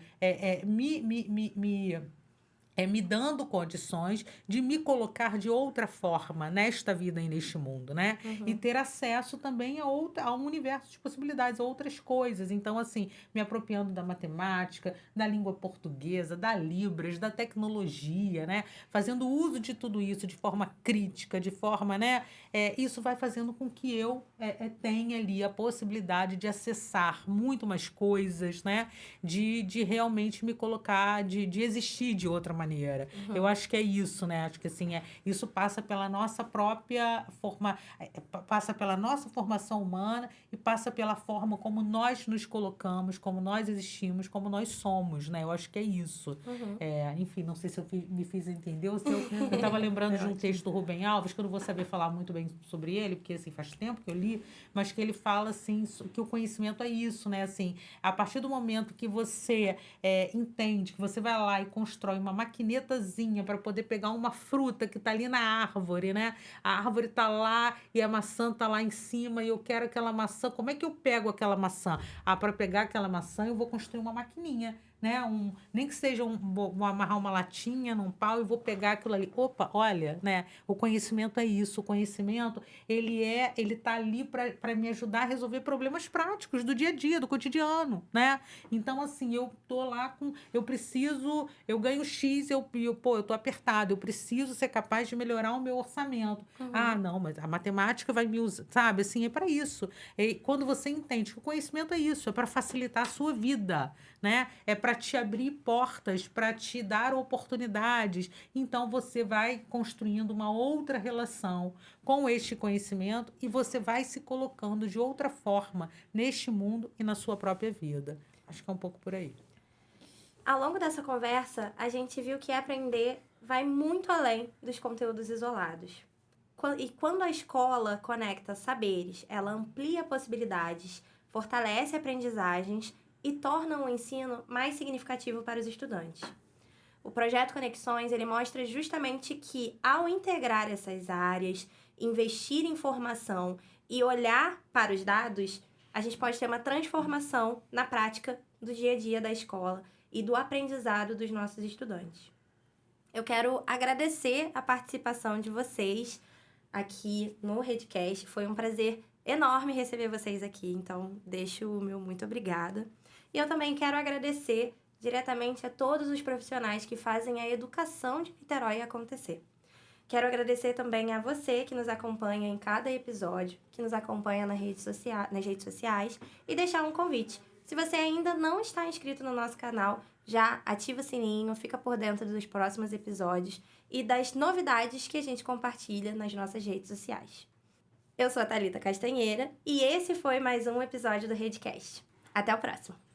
me dando condições de me colocar de outra forma nesta vida e neste mundo, né? E ter acesso também a um universo de possibilidades, a outras coisas. Então, assim, me apropriando da matemática, da língua portuguesa, da Libras, da tecnologia, né? Fazendo uso de tudo isso de forma crítica, de forma, né? Isso vai fazendo com que eu tenha ali a possibilidade de acessar muito mais coisas, né? De realmente me colocar, de existir de outra maneira. Eu acho que é isso, né? Acho que assim, isso passa pela nossa própria passa pela nossa formação humana e passa pela forma como nós nos colocamos, como nós existimos, como nós somos, né? Eu acho que é isso. Enfim, não sei se eu me fiz entender ou se eu estava lembrando de um texto do Rubem Alves, que eu não vou saber falar muito bem sobre ele, porque assim, faz tempo que eu li, mas que ele fala assim, que o conhecimento é isso, né? Assim, a partir do momento que você entende, que você vai lá e constrói uma maquinetazinha para poder pegar uma fruta que está ali na árvore, né? A árvore está lá e a maçã está lá em cima e eu quero aquela maçã. Como é que eu pego aquela maçã? Para pegar aquela maçã eu vou construir uma maquininha, né? Nem que seja vou amarrar uma latinha num pau e vou pegar aquilo ali. Opa, olha, né? O conhecimento é isso. O conhecimento, ele tá ali para me ajudar a resolver problemas práticos do dia a dia, do cotidiano, né? Então, assim, eu tô lá eu ganho X, eu tô apertado, eu preciso ser capaz de melhorar o meu orçamento. Ah, não, mas a matemática vai me usar, sabe? Assim, é para isso. E quando você entende que o conhecimento é isso, é para facilitar a sua vida, né? É para te abrir portas, para te dar oportunidades. Então, você vai construindo uma outra relação com este conhecimento e você vai se colocando de outra forma neste mundo e na sua própria vida. Acho que é um pouco por aí. Ao longo dessa conversa, a gente viu que aprender vai muito além dos conteúdos isolados. E quando a escola conecta saberes, ela amplia possibilidades, fortalece aprendizagens e torna o ensino mais significativo para os estudantes. O projeto Conexões, ele mostra justamente que, ao integrar essas áreas, investir em formação e olhar para os dados, a gente pode ter uma transformação na prática do dia a dia da escola e do aprendizado dos nossos estudantes. Eu quero agradecer a participação de vocês aqui no Redcast. Foi um prazer enorme receber vocês aqui, então deixo o meu muito obrigada. E eu também quero agradecer diretamente a todos os profissionais que fazem a educação de Niterói acontecer. Quero agradecer também a você que nos acompanha em cada episódio, que nos acompanha nas redes sociais e deixar um convite. Se você ainda não está inscrito no nosso canal, já ativa o sininho, fica por dentro dos próximos episódios e das novidades que a gente compartilha nas nossas redes sociais. Eu sou a Thalita Castanheira e esse foi mais um episódio do Redcast. Até o próximo!